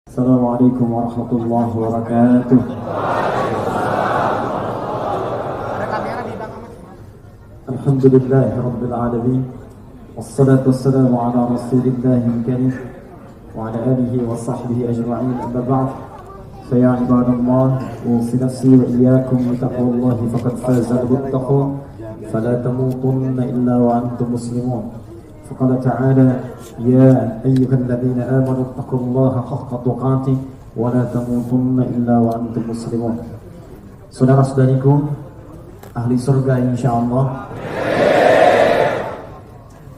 Assalamualaikum warahmatullahi wabarakatuh. Alhamdulillahi rabbil alamin. Wassalatu wassalamu ala rasulillahil karim wa ala alihi wa sahbihi ajma'in. Amma ba'd. Faya ibadallah, usi nafsi wa iyyakum bi taqwallahi faqad faza al-muttaqun. Fala tamutunna illa wa antum muslimun. فقال تعالى يا أيها الذين آمنوا اتقوا الله حق تقاته ولا تموتن إلا وأنتم مسلمون. Saudara-saudariku ahli surga insyaallah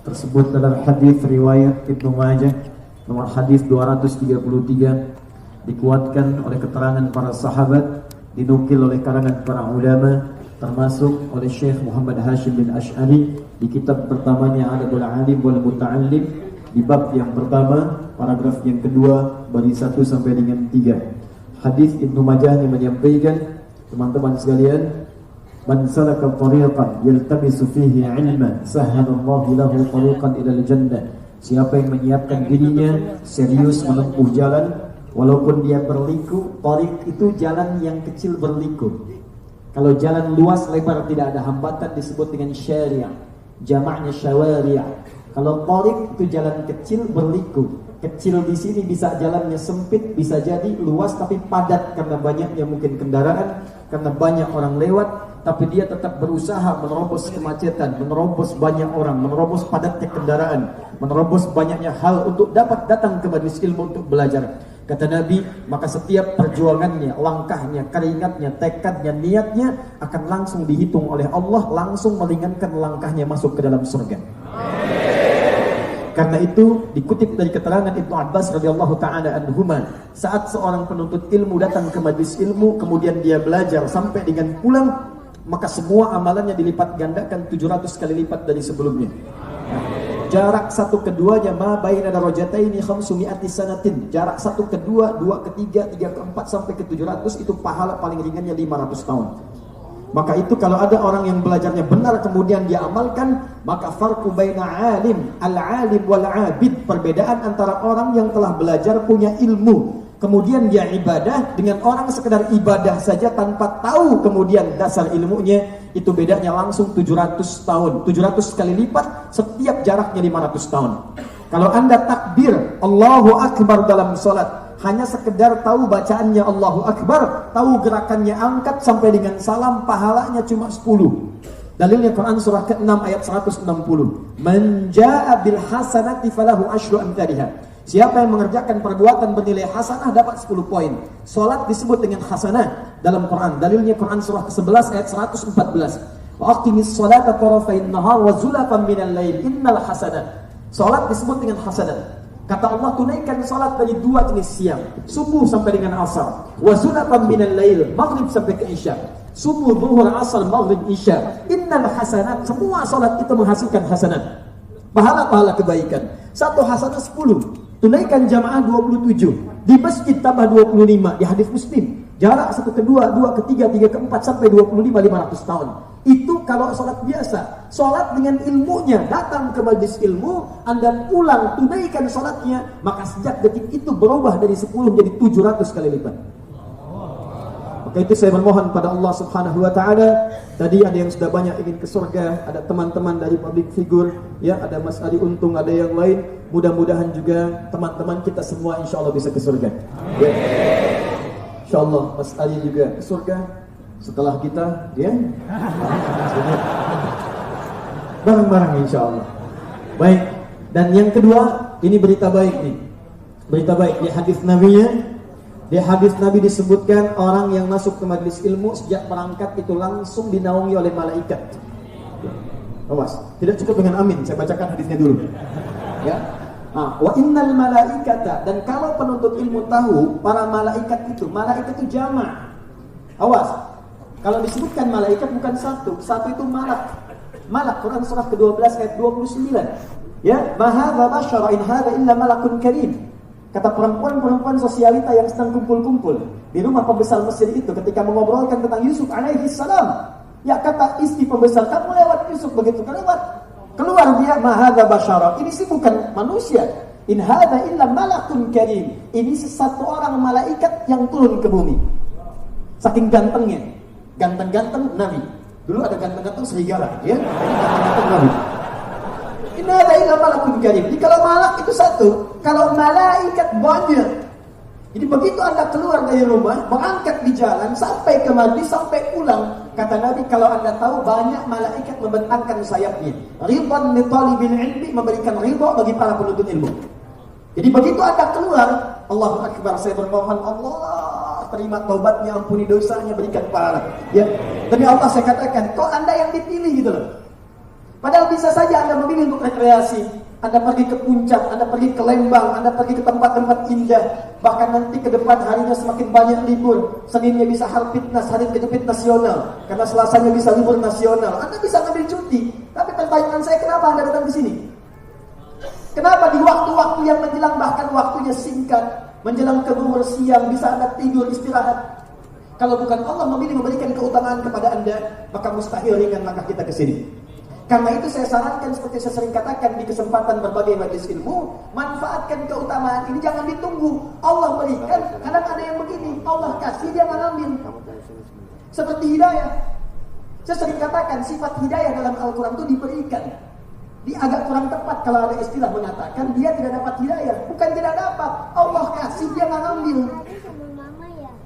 tersebut dalam hadis riwayat Ibnu Majah nomor hadis 233, dikuatkan oleh keterangan para sahabat, dinukil oleh karangan para ulama, termasuk oleh Syekh Muhammad Hashim bin Ash'ari di kitab pertamanya Adabul Alim wal Muta'allim, di bab yang pertama, paragraf yang kedua, baris 1 sampai dengan 3. Hadis Ibnu Majah yang menyampaikan, teman-teman sekalian, man salaka tariqan yaltamisu fihi ilman sahhalallahu lahu tariqan ilal jannah. Siapa yang menyiapkan dirinya serius menempuh jalan walaupun dia berliku, tariq itu jalan yang kecil berliku. Kalau jalan luas lebar tidak ada hambatan disebut dengan syariah, jamaknya syawari'. Kalau tariq itu jalan kecil berliku. Kecil di sini bisa jalannya sempit, bisa jadi luas tapi padat karena banyaknya mungkin kendaraan, karena banyak orang lewat, tapi dia tetap berusaha menerobos kemacetan, menerobos banyak orang, menerobos padatnya kendaraan, menerobos banyaknya hal untuk dapat datang ke majelis ilmu untuk belajar. Kata Nabi, maka setiap perjuangannya, langkahnya, keringatnya, tekadnya, niatnya akan langsung dihitung oleh Allah, langsung meringankan langkahnya masuk ke dalam surga. Karena itu dikutip dari keterangan Ibnu Abbas radhiyallahu taala anhuma, saat seorang penuntut ilmu datang ke majelis ilmu kemudian dia belajar sampai dengan pulang, maka semua amalannya dilipat gandakan 700 kali lipat dari sebelumnya. Jarak satu keduanya ma baina darajataini 500 sanatin. Jarak satu kedua, dua ketiga, tiga keempat sampai ke 700 itu pahala paling ringannya 500 tahun. Maka itu kalau ada orang yang belajarnya benar kemudian dia amalkan, maka farqu baina alim, al-alim wal 'abid, perbedaan antara orang yang telah belajar punya ilmu kemudian dia ibadah dengan orang sekedar ibadah saja tanpa tahu kemudian dasar ilmunya, itu bedanya langsung 700 tahun, 700 kali lipat, setiap jaraknya 500 tahun. Kalau Anda takbir Allahu Akbar dalam salat, hanya sekedar tahu bacaannya Allahu Akbar, tahu gerakannya angkat sampai dengan salam, pahalanya cuma 10. Dalilnya Quran surah ke-6 ayat 160. Man jaa bil hasanati falahu asyru amthaliha. Siapa yang mengerjakan perbuatan bernilai hasanah dapat 10 poin. Salat disebut dengan hasanah dalam Quran. Dalilnya Quran surah ke-11 ayat 114. Wa aqimis salata tarafayn nahar wa zulafan minal lail innal hasanah. Salat disebut dengan hasanah. Kata Allah, tunaikan salat dari dua jenis siang, subuh sampai dengan asar. Wa zulafan minal lail, maghrib sampai ke isya. Subuh, zuhur, asar, maghrib, isya. Innal hasanat, semua salat itu menghasilkan hasanat. Pahala-pahala kebaikan. Satu hasanah 10. Tunaikan jamaah 27, di masjid tambah 25, di hadis Muslim. Jarak satu kedua, dua ketiga, tiga keempat sampai 25, 500 tahun. Itu kalau sholat biasa. Sholat dengan ilmunya, datang ke majlis ilmu, Anda pulang tunaikan sholatnya, maka sejak detik itu berubah dari 10 menjadi 700 kali lipat. Maka itu saya bermohon pada Allah Subhanahu wa taala. Tadi ada yang sudah banyak ingin ke surga, ada teman-teman dari public figure, ya, ada Mas Ali Untung, ada yang lain. Mudah-mudahan juga teman-teman kita semua insyaallah bisa ke surga. Ya. Insyaallah Mas Ali juga ke surga setelah kita, ya. Bareng-bareng insyaallah. Baik. Dan yang kedua, ini berita baik nih. Berita baik di hadis Nabi-nya. Di hadis Nabi disebutkan orang yang masuk ke majelis ilmu sejak berangkat itu langsung dinaungi oleh malaikat. Awas, tidak cukup dengan amin, saya bacakan hadisnya dulu. Ya. Wa innal malaikata, dan kalau penuntut ilmu tahu, para malaikat itu jamak. Awas. Kalau disebutkan malaikat bukan satu itu malak. Malak, Quran surah ke-12 ayat 29. Ya, ma hadza basyara in hadza illa malakun karim. Kata perempuan-perempuan sosialita yang sedang kumpul-kumpul di rumah pembesar Mesir itu ketika mengobrolkan tentang Yusuf alaihi salam. Ya, kata istri pembesar, kamu lewat Yusuf begitu, lewat. Keluar dia, ma hadza basyara. Ini sih bukan manusia. In hadza illa malakun karim. Ini satu orang malaikat yang turun ke bumi. Saking gantengnya. Ganteng-ganteng Nabi. Dulu ada ganteng-ganteng serigala, ya. Ganteng-ganteng Nabi. In hadza illa malakun karim. Jadi kalau malak itu satu, kalau malaikat banyak. Jadi begitu Anda keluar dari rumah, mengangkat di jalan sampai ke majlis, sampai pulang, kata Nabi, kalau Anda tahu banyak malaikat membentangkan sayapnya. Ridwan li talibil ilmi, memberikan ridha bagi para penuntut ilmu. Jadi begitu Anda keluar, Allahu Akbar, saya bermohon Allah terima taubatnya, ampuni dosanya, berikan pahala. Ya, demi Allah saya katakan, kok Anda yang dipilih gitu loh. Padahal bisa saja Anda memilih untuk rekreasi. Anda pergi ke puncak, Anda pergi ke Lembang, Anda pergi ke tempat-tempat indah. Bahkan nanti ke depan harinya semakin banyak libur. Seninnya bisa Harfitnas, hari kejepit nasional. Karena Selasanya bisa libur nasional. Anda bisa ngambil cuti. Tapi pertanyaan saya, kenapa Anda datang ke sini? Kenapa di waktu-waktu yang menjelang, bahkan waktunya singkat, menjelang ke zuhur siang, bisa Anda tidur, istirahat? Kalau bukan Allah memilih memberikan keutamaan kepada Anda, maka mustahil ringan langkah kita ke sini. Karena itu saya sarankan, seperti saya sering katakan di kesempatan berbagai majelis ilmu, manfaatkan keutamaan ini, jangan ditunggu. Allah berikan, kadang ada yang begini, Allah kasih, dia mengambil. Seperti hidayah. Saya sering katakan, sifat hidayah dalam Al-Quran itu diberikan. Dia agak kurang tepat kalau ada istilah mengatakan, dia tidak dapat hidayah. Bukan tidak dapat, Allah kasih, dia mengambil.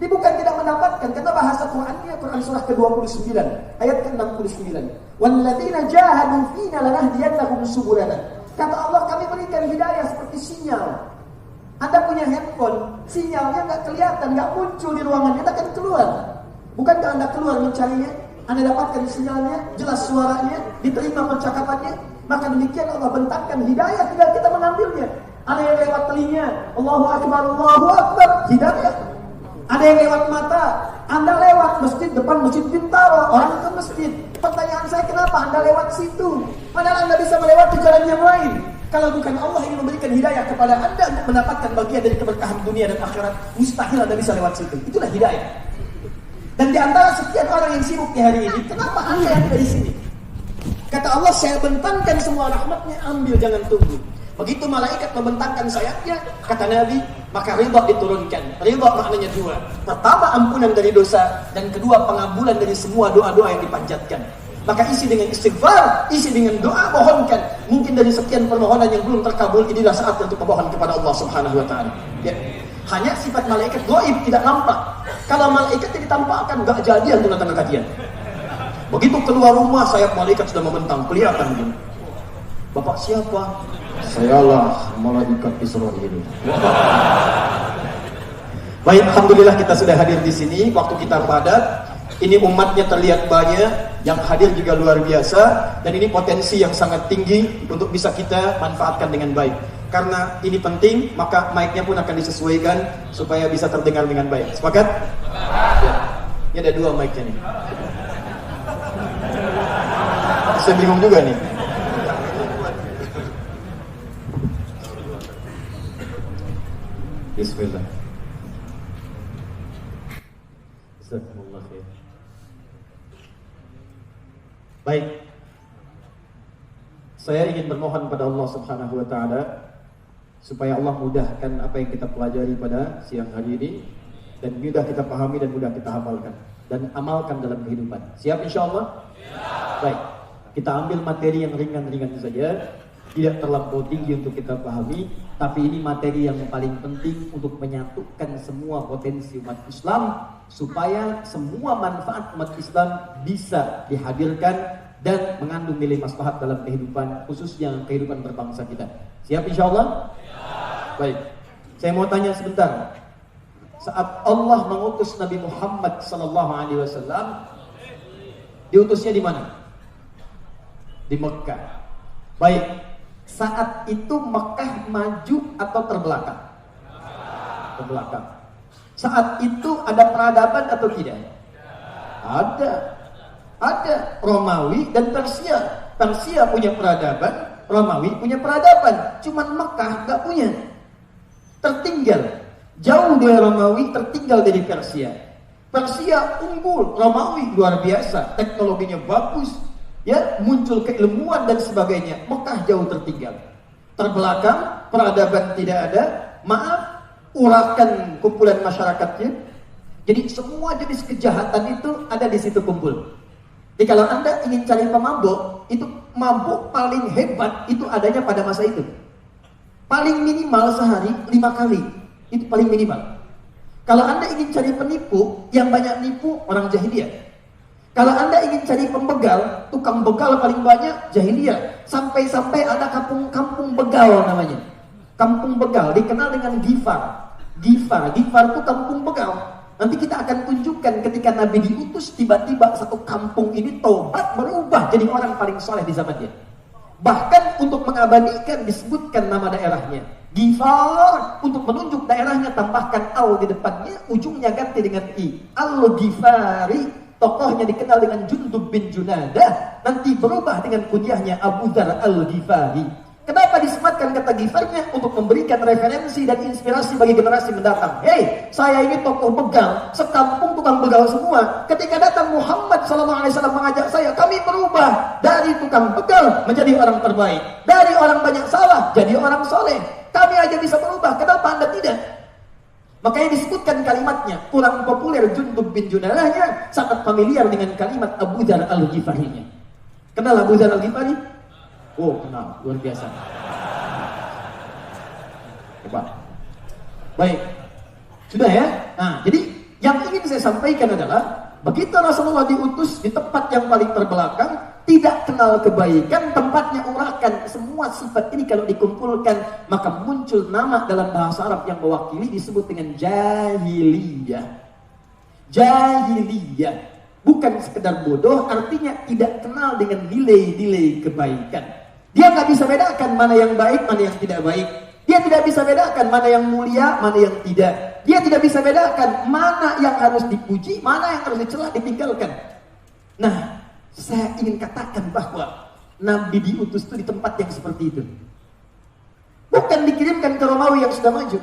Dia bukan tidak mendapatkan, karena bahasa Qurannya, Quran surah ke-29 ayat ke-69, walladzina jahadu fina lanahdiyannahum subulana. Kata Allah, kami berikan hidayah seperti sinyal. Anda punya handphone, sinyalnya nggak kelihatan, nggak muncul di ruangan, Anda akan keluar. Bukankah Anda keluar mencarinya? Anda dapatkan sinyalnya, jelas suaranya, diterima percakapannya. Maka demikian Allah bentangkan hidayah, tinggal kita mengambilnya. Ada yang lewat telinga, Allahu Akbar, hidayah. Ada yang lewat mata, Anda lewat masjid, depan masjid Bintaro, orang ke masjid. Pertanyaan saya, kenapa Anda lewat situ? Padahal Anda bisa melewati jalan yang lain. Kalau bukan Allah ingin memberikan hidayah kepada Anda untuk mendapatkan bagian dari keberkahan dunia dan akhirat, mustahil Anda bisa lewat situ. Itulah hidayah. Dan di antara sekian orang yang sibuk di hari ini, kenapa Anda yang ada di sini? Kata Allah, saya bentangkan semua rahmatnya, ambil, jangan tunggu. Begitu malaikat membentangkan sayapnya, kata Nabi, maka ridha diturunkan. Ridha maknanya dua. Pertama, ampunan dari dosa, dan kedua, pengabulan dari semua doa-doa yang dipanjatkan. Maka isi dengan istighfar, isi dengan doa, mohonkan. Mungkin dari sekian permohonan yang belum terkabul, inilah saat untuk memohon kepada Allah Subhanahu wa taala. Ya. Hanya sifat malaikat gaib, tidak nampak. Kalau malaikat ditampakkan, enggak jadi untuk datang ke kajian. Begitu keluar rumah, sayap malaikat sudah membentang, kelihatan. Bapak siapa? Sayalah malaikat Israil. Baik, alhamdulillah kita sudah hadir di sini. Waktu kita padat. Ini umatnya terlihat banyak, yang hadir juga luar biasa, dan ini potensi yang sangat tinggi untuk bisa kita manfaatkan dengan baik. Karena ini penting, maka mic-nya pun akan disesuaikan supaya bisa terdengar dengan baik. Sepakat? Ya. Ini ada dua mic-nya nih. Saya bingung juga nih. Bismillah. Jazakumullah khair. Baik. Saya ingin bermohon pada Allah Subhanahu wa taala supaya Allah mudahkan apa yang kita pelajari pada siang hari ini dan mudah kita pahami dan mudah kita hafalkan dan amalkan dalam kehidupan. Siap insyaallah? Siap. Baik. Kita ambil materi yang ringan-ringan saja, tidak terlampau tinggi untuk kita pahami, tapi ini materi yang paling penting untuk menyatukan semua potensi umat Islam supaya semua manfaat umat Islam bisa dihadirkan dan mengandung nilai maslahat dalam kehidupan, khususnya kehidupan berbangsa kita. Siap insyaallah? Siap. Baik. Saya mau tanya sebentar. Saat Allah mengutus Nabi Muhammad SAW, diutusnya di mana? Di Mekah. Baik. Saat itu Mekah maju atau terbelakang? Terbelakang. Saat itu ada peradaban atau tidak? Ada Romawi dan Persia. Persia punya peradaban, Romawi punya peradaban. Cuman Mekah nggak punya. Tertinggal. Jauh dari Romawi, tertinggal dari Persia. Persia unggul, Romawi luar biasa, teknologinya bagus. Ya, muncul keilmuan dan sebagainya. Mekah jauh tertinggal. Terbelakang, peradaban tidak ada, maaf, urakan kumpulan masyarakatnya. Jadi semua jenis kejahatan itu ada di situ kumpul. Jadi kalau Anda ingin cari pemabuk, itu mabuk paling hebat itu adanya pada masa itu. Paling minimal sehari 5 kali, itu paling minimal. Kalau Anda ingin cari penipu, yang banyak nipu orang jahiliyah. Kalau Anda ingin cari pembegal, tukang begal paling banyak jahiliyah. Sampai-sampai ada kampung begal namanya. Kampung begal dikenal dengan Gifar. Gifar itu kampung begal. Nanti kita akan tunjukkan ketika Nabi diutus, tiba-tiba satu kampung ini tobat berubah jadi orang paling soleh di zamannya. Bahkan untuk mengabadikan disebutkan nama daerahnya. Gifar, untuk menunjuk daerahnya tambahkan al di depannya, ujungnya ganti dengan i. Al-Ghifari, tokohnya dikenal dengan Jundub bin Junadah, nanti berubah dengan kunyahnya Abu Dzar Al-Ghifari. Kenapa disematkan kata Gifarnya? Untuk memberikan referensi dan inspirasi bagi generasi mendatang. Hei, saya ini tokoh begal, sekampung tukang begal semua. Ketika datang Muhammad SAW mengajak saya, kami berubah dari tukang begal menjadi orang terbaik, dari orang banyak salah jadi orang soleh. Kami aja bisa berubah, kenapa Anda tidak? Makanya disebutkan kalimatnya, kurang populer Jundub bin Junadahnya, sangat familiar dengan kalimat Abu Dzar Al-Ghifarinya. Kenal Abu Dzar Al-Ghifari? Oh, kenal, luar biasa. Hebat. Baik. Sudah ya? Nah, jadi yang ingin saya sampaikan adalah begitu Rasulullah diutus di tempat yang paling terbelakang, tidak kenal kebaikan, tempatnya urakan. Semua sifat ini kalau dikumpulkan, maka muncul nama dalam bahasa Arab yang mewakili disebut dengan jahiliyah. Jahiliyah. Bukan sekedar bodoh, artinya tidak kenal dengan nilai-nilai kebaikan. Dia nggak bisa bedakan mana yang baik, mana yang tidak baik. Dia tidak bisa bedakan mana yang mulia, mana yang tidak. Dia tidak bisa bedakan mana yang harus dipuji, mana yang harus dicela, ditinggalkan. Nah, saya ingin katakan bahwa Nabi diutus itu di tempat yang seperti itu. Bukan dikirimkan ke Romawi yang sudah maju,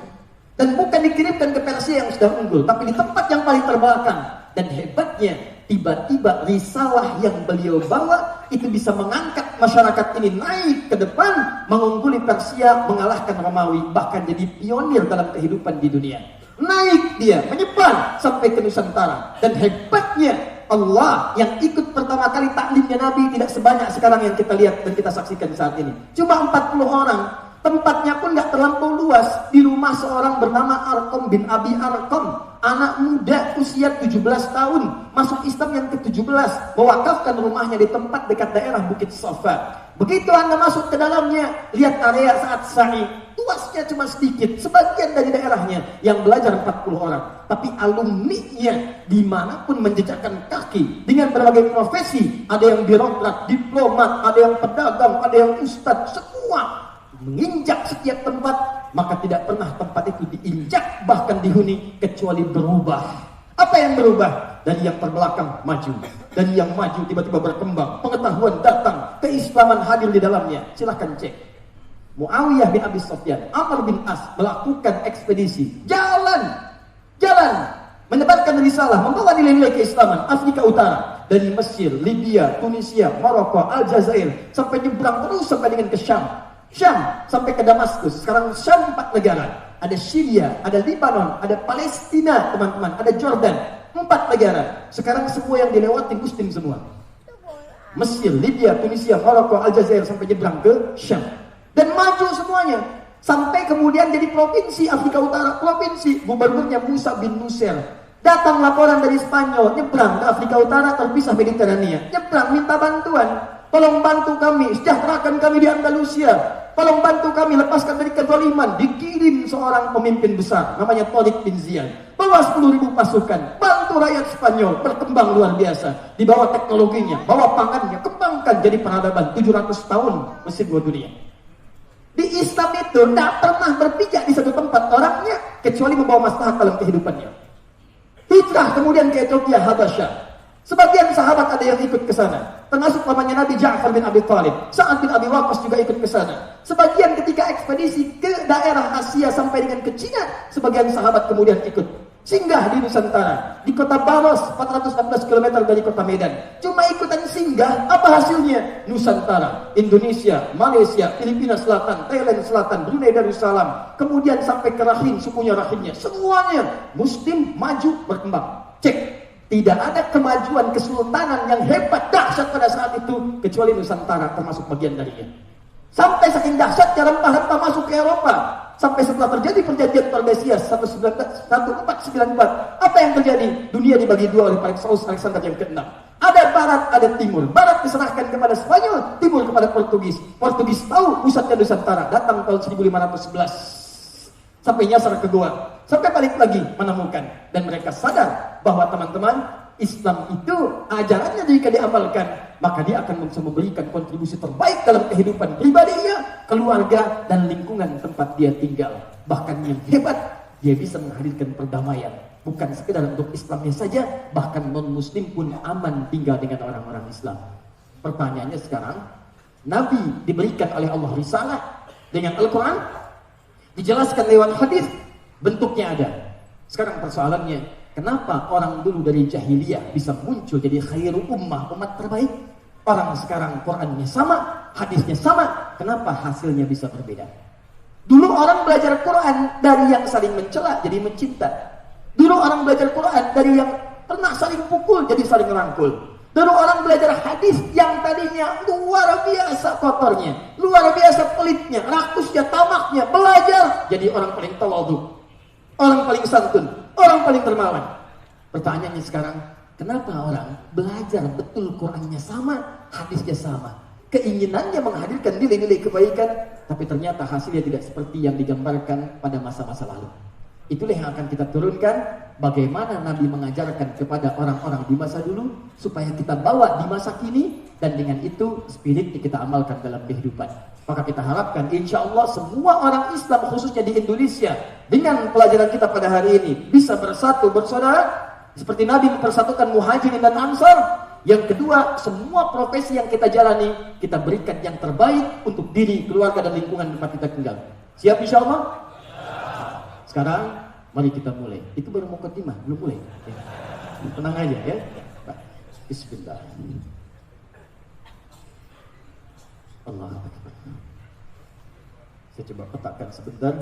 dan bukan dikirimkan ke Persia yang sudah unggul, tapi di tempat yang paling terbelakang. Dan hebatnya, tiba-tiba risalah yang beliau bawa itu bisa mengangkat masyarakat ini naik ke depan, mengungguli Persia, mengalahkan Romawi, bahkan jadi pionir dalam kehidupan di dunia. Naik dia, menyebar sampai ke Nusantara. Dan hebatnya Allah yang ikut pertama kali taklimnya Nabi tidak sebanyak sekarang yang kita lihat dan kita saksikan saat ini. Cuma 40 orang. Tempatnya pun gak terlampau luas. Di rumah seorang bernama Arqam bin Abi Arqam, anak muda usia 17 tahun, masuk Islam yang ke-17, mewakafkan rumahnya di tempat dekat daerah Bukit Safa. Begitu Anda masuk ke dalamnya, lihat area saat sa'i, luasnya cuma sedikit, sebagian dari daerahnya yang belajar 40 orang. Tapi alumninya dimanapun menjejakkan kaki dengan berbagai profesi, ada yang birokrat, diplomat, ada yang pedagang, ada yang ustadz, semua menginjak setiap tempat, maka tidak pernah tempat itu diinjak bahkan dihuni kecuali berubah. Apa yang berubah? Dari yang terbelakang maju, dari yang maju tiba-tiba berkembang, pengetahuan datang, keislaman hadir di dalamnya. Silahkan cek. Muawiyah bin Abi Sufyan, Amr bin As melakukan ekspedisi, jalan menyebarkan risalah, membawa nilai-nilai keislaman Afrika Utara, dari Mesir, Libya, Tunisia, Maroko, Aljazair, sampai nyebrang terus sampai dengan ke Syam sampai ke Damaskus. Sekarang Syam 4 negara. Ada Syria, ada Libanon, ada Palestina, teman-teman, ada Jordan. 4 negara. Sekarang semua yang dilewati muslim semua. Mesir, Libya, Tunisia, Maroko, Aljazair, sampai nyebrang ke Syam. Dan maju semuanya. Sampai kemudian jadi provinsi Afrika Utara. Provinsi, gubernurnya Musa bin Nusair. Datang laporan dari Spanyol, nyebrang ke Afrika Utara, terpisah Mediterania. Nyebrang, minta bantuan. Tolong bantu kami, sejahterakan kami di Andalusia. Tolong bantu kami, lepaskan dari kezaliman. Dikirim seorang pemimpin besar, namanya Tariq bin Ziyad. Bawa 10.000 pasukan, bantu rakyat Spanyol, berkembang luar biasa. Dibawa teknologinya, bawa pangannya, kembangkan jadi peradaban 700 tahun Mesir dua dunia. Di Islam itu tidak pernah berpijak di satu tempat orangnya, kecuali membawa maslahat dalam kehidupannya. Hijrah kemudian ke Ethiopia, Habasyah. Sebagian sahabat ada yang ikut ke sana, termasuk pamannya Nabi Ja'far bin Abi Thalib. Sa'ad bin Abi Waqqas juga ikut ke sana. Sebagian ketika ekspedisi ke daerah Asia sampai dengan ke Cina, sebagian sahabat kemudian ikut. Singgah singgah di Nusantara, di kota Baros, 416 km dari kota Medan. Cuma ikutan singgah, apa hasilnya? Nusantara, Indonesia, Malaysia, Filipina Selatan, Thailand Selatan, Brunei Darussalam, kemudian sampai ke Rahim, sukunya Rahimnya, semuanya Muslim maju berkembang. Cek, tidak ada kemajuan kesultanan yang hebat dahsyat pada saat itu kecuali Nusantara termasuk bagian darinya. Sampai saking dahsyatnya rempah-rempah masuk ke Eropa. Sampai setelah terjadi perjanjian Tordesillas 1494, apa yang terjadi? Dunia dibagi dua oleh Paus Alexander yang ke-6. Ada barat, ada timur. Barat diserahkan kepada Spanyol, timur kepada Portugis. Portugis tahu pusatnya Nusantara, datang tahun 1511. Sampai nyasar ke Goa. Sampai balik lagi menemukan. Dan mereka sadar bahwa teman-teman, Islam itu ajarannya jika diamalkan, maka dia akan bisa memberikan kontribusi terbaik dalam kehidupan pribadinya, keluarga, dan lingkungan tempat dia tinggal. Bahkan yang hebat, dia bisa menghadirkan perdamaian. Bukan sekedar untuk Islamnya saja, bahkan non-Muslim pun aman tinggal dengan orang-orang Islam. Pertanyaannya sekarang, Nabi diberikan oleh Allah risalah dengan Al-Quran, dijelaskan lewat hadis, bentuknya ada. Sekarang persoalannya, kenapa orang dulu dari jahiliyah bisa muncul jadi khairu ummah, umat terbaik? Orang sekarang Qurannya sama, hadisnya sama, kenapa hasilnya bisa berbeda? Dulu orang belajar Quran dari yang saling mencela jadi mencinta. Dulu orang belajar Quran dari yang pernah saling pukul jadi saling merangkul. Dulu orang belajar hadis yang tadinya luar biasa kotornya, luar biasa pelitnya, rakusnya, tamaknya, belajar jadi orang paling tawadhu, orang paling santun, orang paling dermawan. Pertanyaannya sekarang, kenapa orang belajar betul Qurannya sama, hadisnya sama, keinginannya menghadirkan nilai-nilai kebaikan, tapi ternyata hasilnya tidak seperti yang digambarkan pada masa-masa lalu. Itulah yang akan kita turunkan, bagaimana Nabi mengajarkan kepada orang-orang di masa dulu, supaya kita bawa di masa kini, dan dengan itu spirit kita amalkan dalam kehidupan. Maka kita harapkan insya Allah semua orang Islam khususnya di Indonesia, dengan pelajaran kita pada hari ini, bisa bersatu bersaudara, seperti Nabi mempersatukan Muhajirin dan Ansar. Yang kedua, semua profesi yang kita jalani, kita berikan yang terbaik untuk diri, keluarga, dan lingkungan tempat kita tinggal. Siap insya Allah? Sekarang mari kita mulai. Itu baru mukadimah, belum mulai. Tenang aja ya. Bismillah. Allah Akbar. Saya coba petakkan sebentar.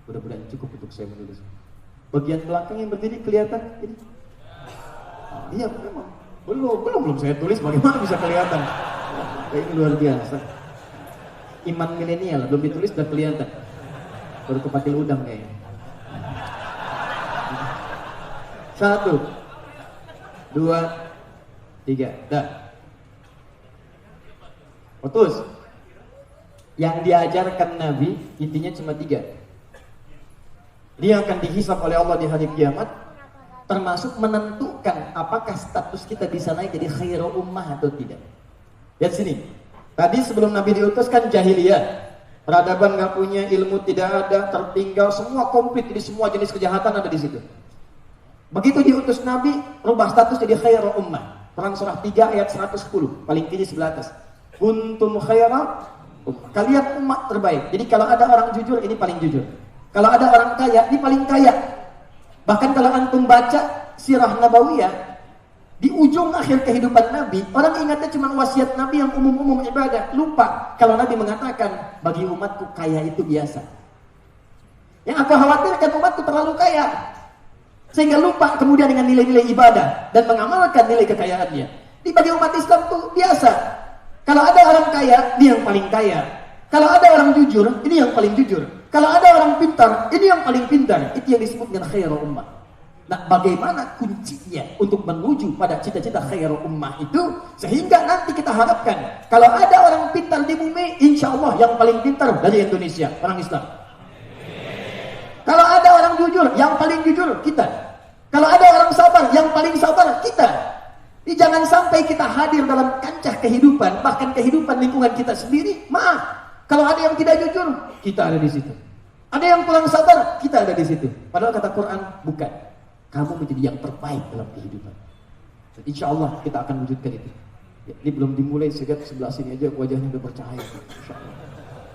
Mudah-mudahan cukup untuk saya menulis. Bagian belakang yang berdiri kelihatan ini? Iya memang. Belum saya tulis, bagaimana bisa kelihatan? Ini luar biasa. Iman milenial belum ditulis sudah kelihatan. Baru kepatil udang kayaknya. 1, 2, 3, dah. Putus. Yang diajarkan Nabi intinya cuma 3. Dia akan dihisab oleh Allah di hari kiamat, termasuk menentukan apakah status kita bisa naik jadi khairu ummah atau tidak. Lihat sini. Tadi sebelum Nabi diutus kan jahiliyah. Peradaban nggak punya, ilmu tidak ada, tertinggal, semua komplit, jadi semua jenis kejahatan ada di situ. Begitu diutus Nabi, rubah status jadi khairu ummah. Quran surah 3 ayat 110, paling kiri sebelah atas. Kuntum khaira, kalian umat terbaik. Jadi kalau ada orang jujur, ini paling jujur. Kalau ada orang kaya, ini paling kaya. Bahkan kalau antum baca sirah nabawiyah, di ujung akhir kehidupan Nabi, orang ingatnya cuma wasiat Nabi yang umum-umum ibadah. Lupa kalau Nabi mengatakan, bagi umatku kaya itu biasa. Yang aku khawatirkan umatku terlalu kaya, sehingga lupa kemudian dengan nilai-nilai ibadah dan mengamalkan nilai kekayaannya. Di bagi umat Islam itu biasa. Kalau ada orang kaya, dia yang paling kaya. Kalau ada orang jujur, ini yang paling jujur. Kalau ada orang pintar, ini yang paling pintar. Itu yang disebut dengan khairu ummah. Nah, bagaimana kuncinya untuk menuju pada cita-cita khairu ummah itu, sehingga nanti kita harapkan kalau ada orang pintar di bumi, insya Allah yang paling pintar dari Indonesia, orang Islam. Kalau ada orang jujur, yang paling jujur kita. Kalau ada orang sabar, yang paling sabar kita. Jadi jangan sampai kita hadir dalam kancah kehidupan, bahkan kehidupan lingkungan kita sendiri, maaf. Kalau ada yang tidak jujur, kita ada di situ. Ada yang kurang sabar, kita ada di situ. Padahal kata Quran, bukan. Kamu menjadi yang terbaik dalam kehidupan. Dan insya Allah kita akan wujudkan itu. Ya, ini belum dimulai, saya lihat sebelah sini aja wajahnya udah bercahaya. Insya Allah.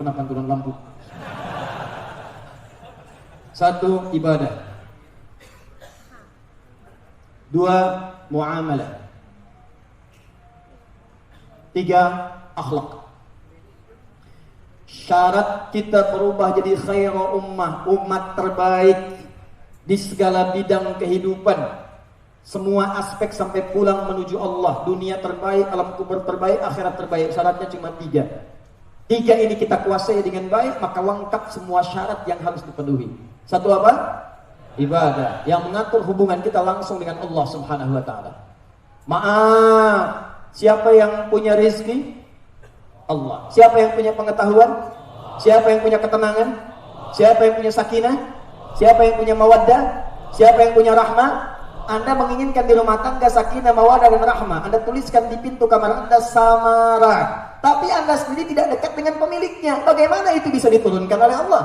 Kenapa turun lampu? 1, ibadah. 2 muamalah, 3 akhlak. Syarat kita berubah jadi khairu ummah, umat terbaik di segala bidang kehidupan, semua aspek sampai pulang menuju Allah, dunia terbaik, alam kubur terbaik, akhirat terbaik. Syaratnya cuma 3. 3 ini kita kuasai dengan baik, maka lengkap semua syarat yang harus dipenuhi. Satu apa? Ibadah yang mengatur hubungan kita langsung dengan Allah Subhanahu wa taala. Maaf, siapa yang punya rezeki? Allah. Siapa yang punya pengetahuan? Siapa yang punya ketenangan? Siapa yang punya sakinah? Siapa yang punya mawaddah? Siapa yang punya rahmah? Anda menginginkan di rumah tangga sakinah, mawaddah dan rahmah. Anda tuliskan di pintu kamar Anda samara. Tapi Anda sendiri tidak dekat dengan pemiliknya. Bagaimana itu bisa diturunkan oleh Allah?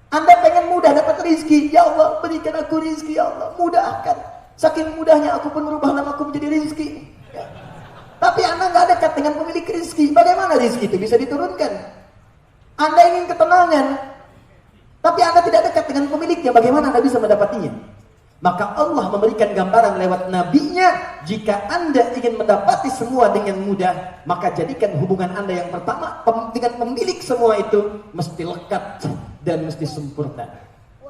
Anda pengen mudah dapat rezeki. Ya Allah, berikan aku rezeki. Ya Allah, mudahkan. Saking mudahnya aku pun merubah namaku menjadi rezeki. Ya. Tapi Anda nggak dekat dengan pemilik rezeki. Bagaimana rezeki itu bisa diturunkan? Anda ingin ketenangan, tapi Anda tidak dekat dengan pemiliknya. Bagaimana Anda bisa mendapatinya? Maka Allah memberikan gambaran lewat nabinya. Jika Anda ingin mendapati semua dengan mudah, maka jadikan hubungan Anda yang pertama dengan pemilik semua itu mesti lekat dan mesti sempurna.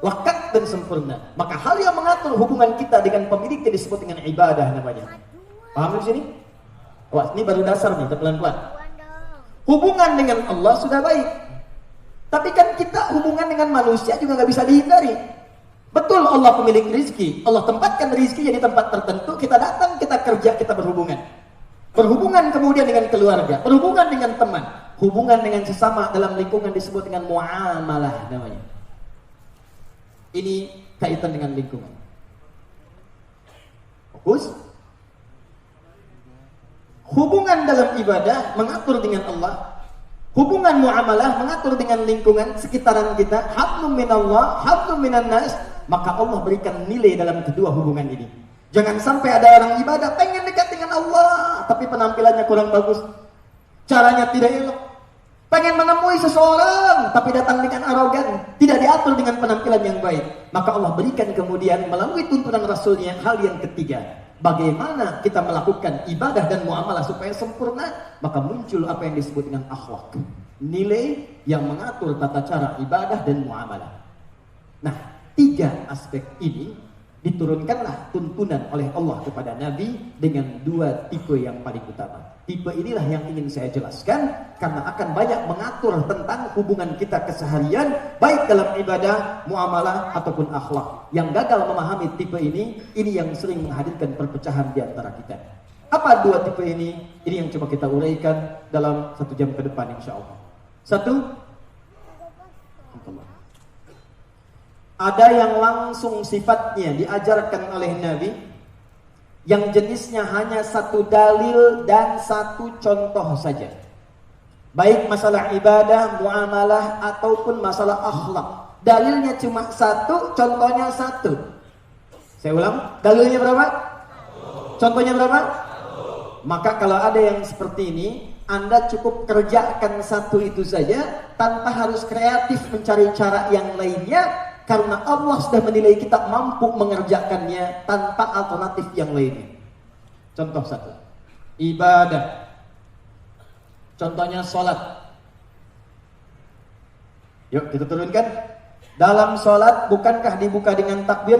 Lekat dan sempurna. Maka hal yang mengatur hubungan kita dengan pemiliknya disebut dengan ibadah namanya. Paham di sini? Wah, ini baru dasar nih, pelan-pelan. Hubungan dengan Allah sudah baik. Tapi kan kita hubungan dengan manusia juga nggak bisa dihindari. Betul, Allah pemilik rezeki. Allah tempatkan rezeki jadi tempat tertentu. Kita datang, kita kerja, kita berhubungan. Berhubungan kemudian dengan keluarga. Berhubungan dengan teman. Hubungan dengan sesama dalam lingkungan disebut dengan muamalah namanya. Ini kaitan dengan lingkungan. Fokus. Hubungan dalam ibadah mengatur dengan Allah. Hubungan muamalah mengatur dengan lingkungan sekitaran kita. Hablum minallah, hablum minan nas. Maka Allah berikan nilai dalam kedua hubungan ini. Jangan sampai ada orang ibadah pengen dekat dengan Allah, tapi penampilannya kurang bagus, caranya tidak elok. Pengen menemui seseorang, tapi datang dengan arogan, tidak diatur dengan penampilan yang baik. Maka Allah berikan kemudian melalui tuntunan Rasulnya hal yang ketiga. Bagaimana kita melakukan ibadah dan muamalah supaya sempurna? Maka muncul apa yang disebut dengan akhlak. Nilai yang mengatur tata cara ibadah dan muamalah. Nah, 3 aspek ini diturunkanlah tuntunan oleh Allah kepada Nabi dengan 2 tipe yang paling utama. Tipe inilah yang ingin saya jelaskan karena akan banyak mengatur tentang hubungan kita keseharian, baik dalam ibadah, muamalah ataupun akhlak. Yang gagal memahami tipe ini yang sering menghadirkan perpecahan di antara kita. Apa 2 tipe ini? Ini yang coba kita uraikan dalam 1 jam ke depan insyaallah. 1, ada yang langsung sifatnya diajarkan oleh Nabi, yang jenisnya hanya 1 dalil dan 1 contoh saja. Baik masalah ibadah, muamalah ataupun masalah akhlak. Dalilnya cuma 1, contohnya 1. Saya ulang, dalilnya berapa? Contohnya berapa? Maka kalau ada yang seperti ini, Anda cukup kerjakan 1 itu saja tanpa harus kreatif mencari cara yang lainnya. Karena Allah sudah menilai kita mampu mengerjakannya tanpa alternatif yang lainnya. Contoh 1, ibadah. Contohnya sholat. Yuk kita turunkan. Dalam sholat bukankah dibuka dengan takbir?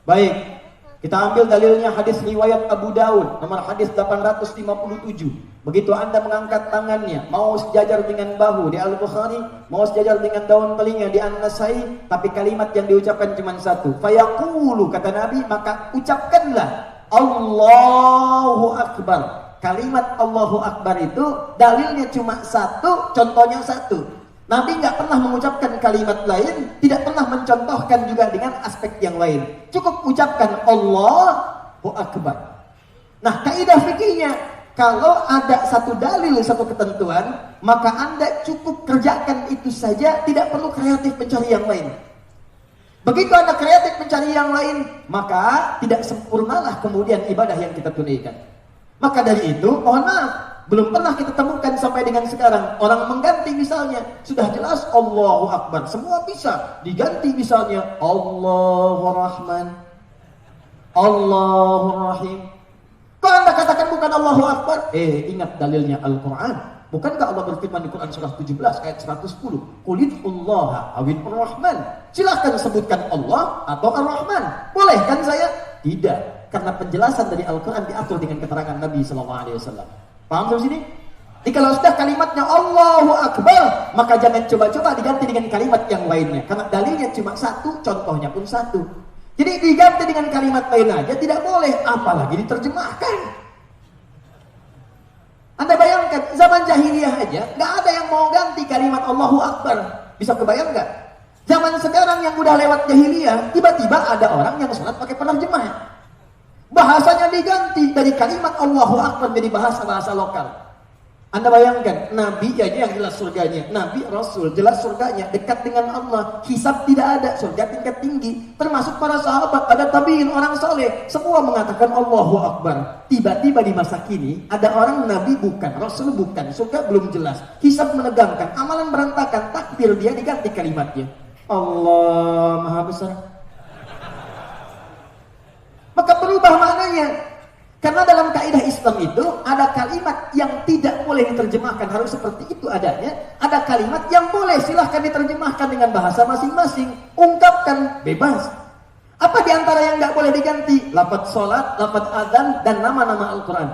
Baik, kita ambil dalilnya hadis riwayat Abu Daud nomor hadis 857. Begitu Anda mengangkat tangannya, mau sejajar dengan bahu di Al-Bukhari, mau sejajar dengan daun telinga di An-Nasai, tapi kalimat yang diucapkan cuma 1. Fayaqulu, kata Nabi, maka ucapkanlah Allahu Akbar. Kalimat Allahu Akbar itu dalilnya cuma 1, contohnya 1. Nabi nggak pernah mengucapkan kalimat lain, tidak pernah mencontohkan juga dengan aspek yang lain. Cukup ucapkan Allahu Akbar. Nah, kaidah fikihnya, kalau ada 1 dalil, 1 ketentuan, maka Anda cukup kerjakan itu saja, tidak perlu kreatif mencari yang lain. Begitu Anda kreatif mencari yang lain, maka tidak sempurnalah kemudian ibadah yang kita tunaikan. Maka dari itu, mohon maaf, belum pernah kita temukan sampai dengan sekarang orang mengganti misalnya, sudah jelas Allahu Akbar, semua bisa diganti misalnya Allahu Rahman, Allahur Rahim. Kalau Anda katakan bukan Allahu Akbar, ingat dalilnya Al-Quran. Bukankah Allah berfirman di Quran surah 17 ayat 110? Qulidhullaha awid ar-Rahman. Silahkan sebutkan Allah atau Ar-Rahman. Boleh kan saya? Tidak. Karena penjelasan dari Al-Quran diatur dengan keterangan Nabi SAW. Paham sampai sini? Jadi kalau sudah kalimatnya Allahu Akbar, maka jangan coba-coba diganti dengan kalimat yang lainnya. Karena dalilnya cuma satu, contohnya pun satu. Jadi diganti dengan kalimat lain aja tidak boleh, apalagi diterjemahkan. Anda bayangkan, zaman jahiliyah aja nggak ada yang mau ganti kalimat Allahu Akbar. Bisa kebayang nggak? Zaman sekarang yang udah lewat jahiliyah, tiba-tiba ada orang yang sholat pakai penerjemah. Bahasanya diganti dari kalimat Allahu Akbar menjadi bahasa lokal. Anda bayangkan, Nabi aja yang jelas surganya, Nabi Rasul jelas surganya, dekat dengan Allah, hisab tidak ada, surga tingkat tinggi. Termasuk para sahabat, ada tabiin, orang soleh, semua mengatakan Allahu Akbar. Tiba-tiba di masa kini, ada orang Nabi bukan, Rasul bukan, surga belum jelas, hisab menegangkan, amalan berantakan, takbir dia diganti kalimatnya. Allah Maha Besar. Maka berubah maknanya. Karena dalam kaidah Islam itu ada kalimat yang tidak boleh diterjemahkan, harus seperti itu adanya. Ada kalimat yang boleh, silahkan diterjemahkan dengan bahasa masing-masing. Ungkapkan, bebas. Apa diantara yang nggak boleh diganti? Lafaz sholat, lafaz adzan, dan nama-nama Al-Quran.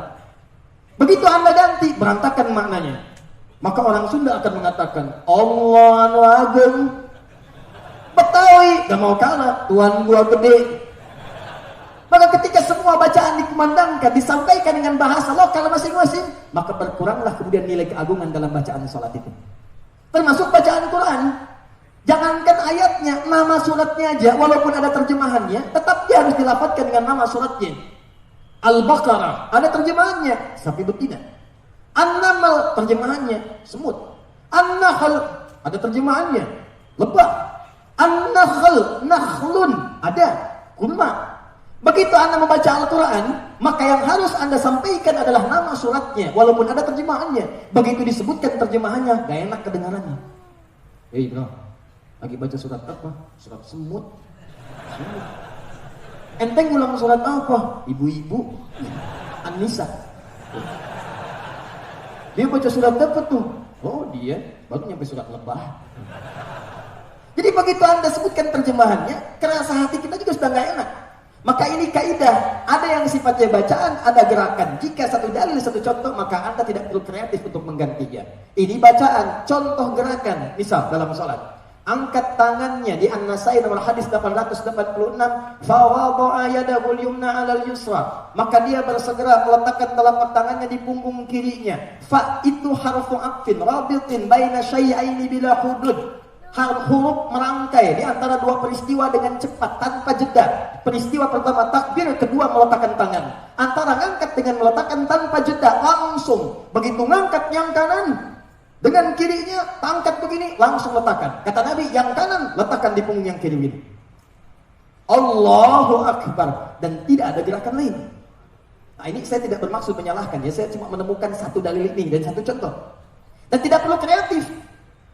Begitu Anda ganti, berantakan maknanya. Maka orang Sunda akan mengatakan Allah anu ageng. Betawi, gak mau kalah, Tuhan gua gede. Maka ketika semua bacaan dikumandangkan, disampaikan dengan bahasa lokal masing-masing, maka berkuranglah kemudian nilai keagungan dalam bacaan salat itu. Termasuk bacaan Quran. Jangankan ayatnya, nama suratnya aja, walaupun ada terjemahannya, tetap dia harus dilafadzkan dengan nama suratnya. Al-Baqarah, ada terjemahannya, sapi betina. An-Naml, terjemahannya, semut. An-Nahl, ada terjemahannya, lebah. An-Nakhl, nakhlun, ada, kurma. Begitu Anda membaca Al-Quran, maka yang harus Anda sampaikan adalah nama suratnya, walaupun ada terjemahannya. Begitu disebutkan terjemahannya, gak enak kedengarannya. Bro, lagi baca surat apa? Surat semut. Enteng ulang surat apa? Ibu-ibu An-Nisa. Dia baca surat apa tuh? Oh dia baru nyampe surat lebah. Jadi begitu Anda sebutkan terjemahannya, kerasa hati kita juga sudah gak enak. Maka ini kaidah, ada yang sifatnya bacaan, ada gerakan. Jika satu dalil, satu contoh, maka Anda tidak perlu kreatif untuk menggantinya. Ini bacaan, contoh gerakan. Misal dalam sholat, angkat tangannya di An-Nasai nomor hadis 886, fawada'a yadahul yumna 'alal yusra. Maka dia bersegera meletakkan telapak tangannya di punggung kirinya. Fa itu harfu aqfin rabitin baina syai'aini bila hudud. Huruf merangkai di antara dua peristiwa dengan cepat tanpa jeda. Peristiwa pertama takbir, kedua meletakkan tangan. Antara ngangkat dengan meletakkan tanpa jeda, langsung. Begitu ngangkat yang kanan dengan kirinya, angkat begini, langsung letakkan. Kata Nabi, yang kanan letakkan di punggung yang kiri ini. Allahu Akbar. Dan tidak ada gerakan lain. Nah ini saya tidak bermaksud menyalahkan ya, saya cuma menemukan satu dalil ini dan satu contoh. Dan tidak perlu kreatif.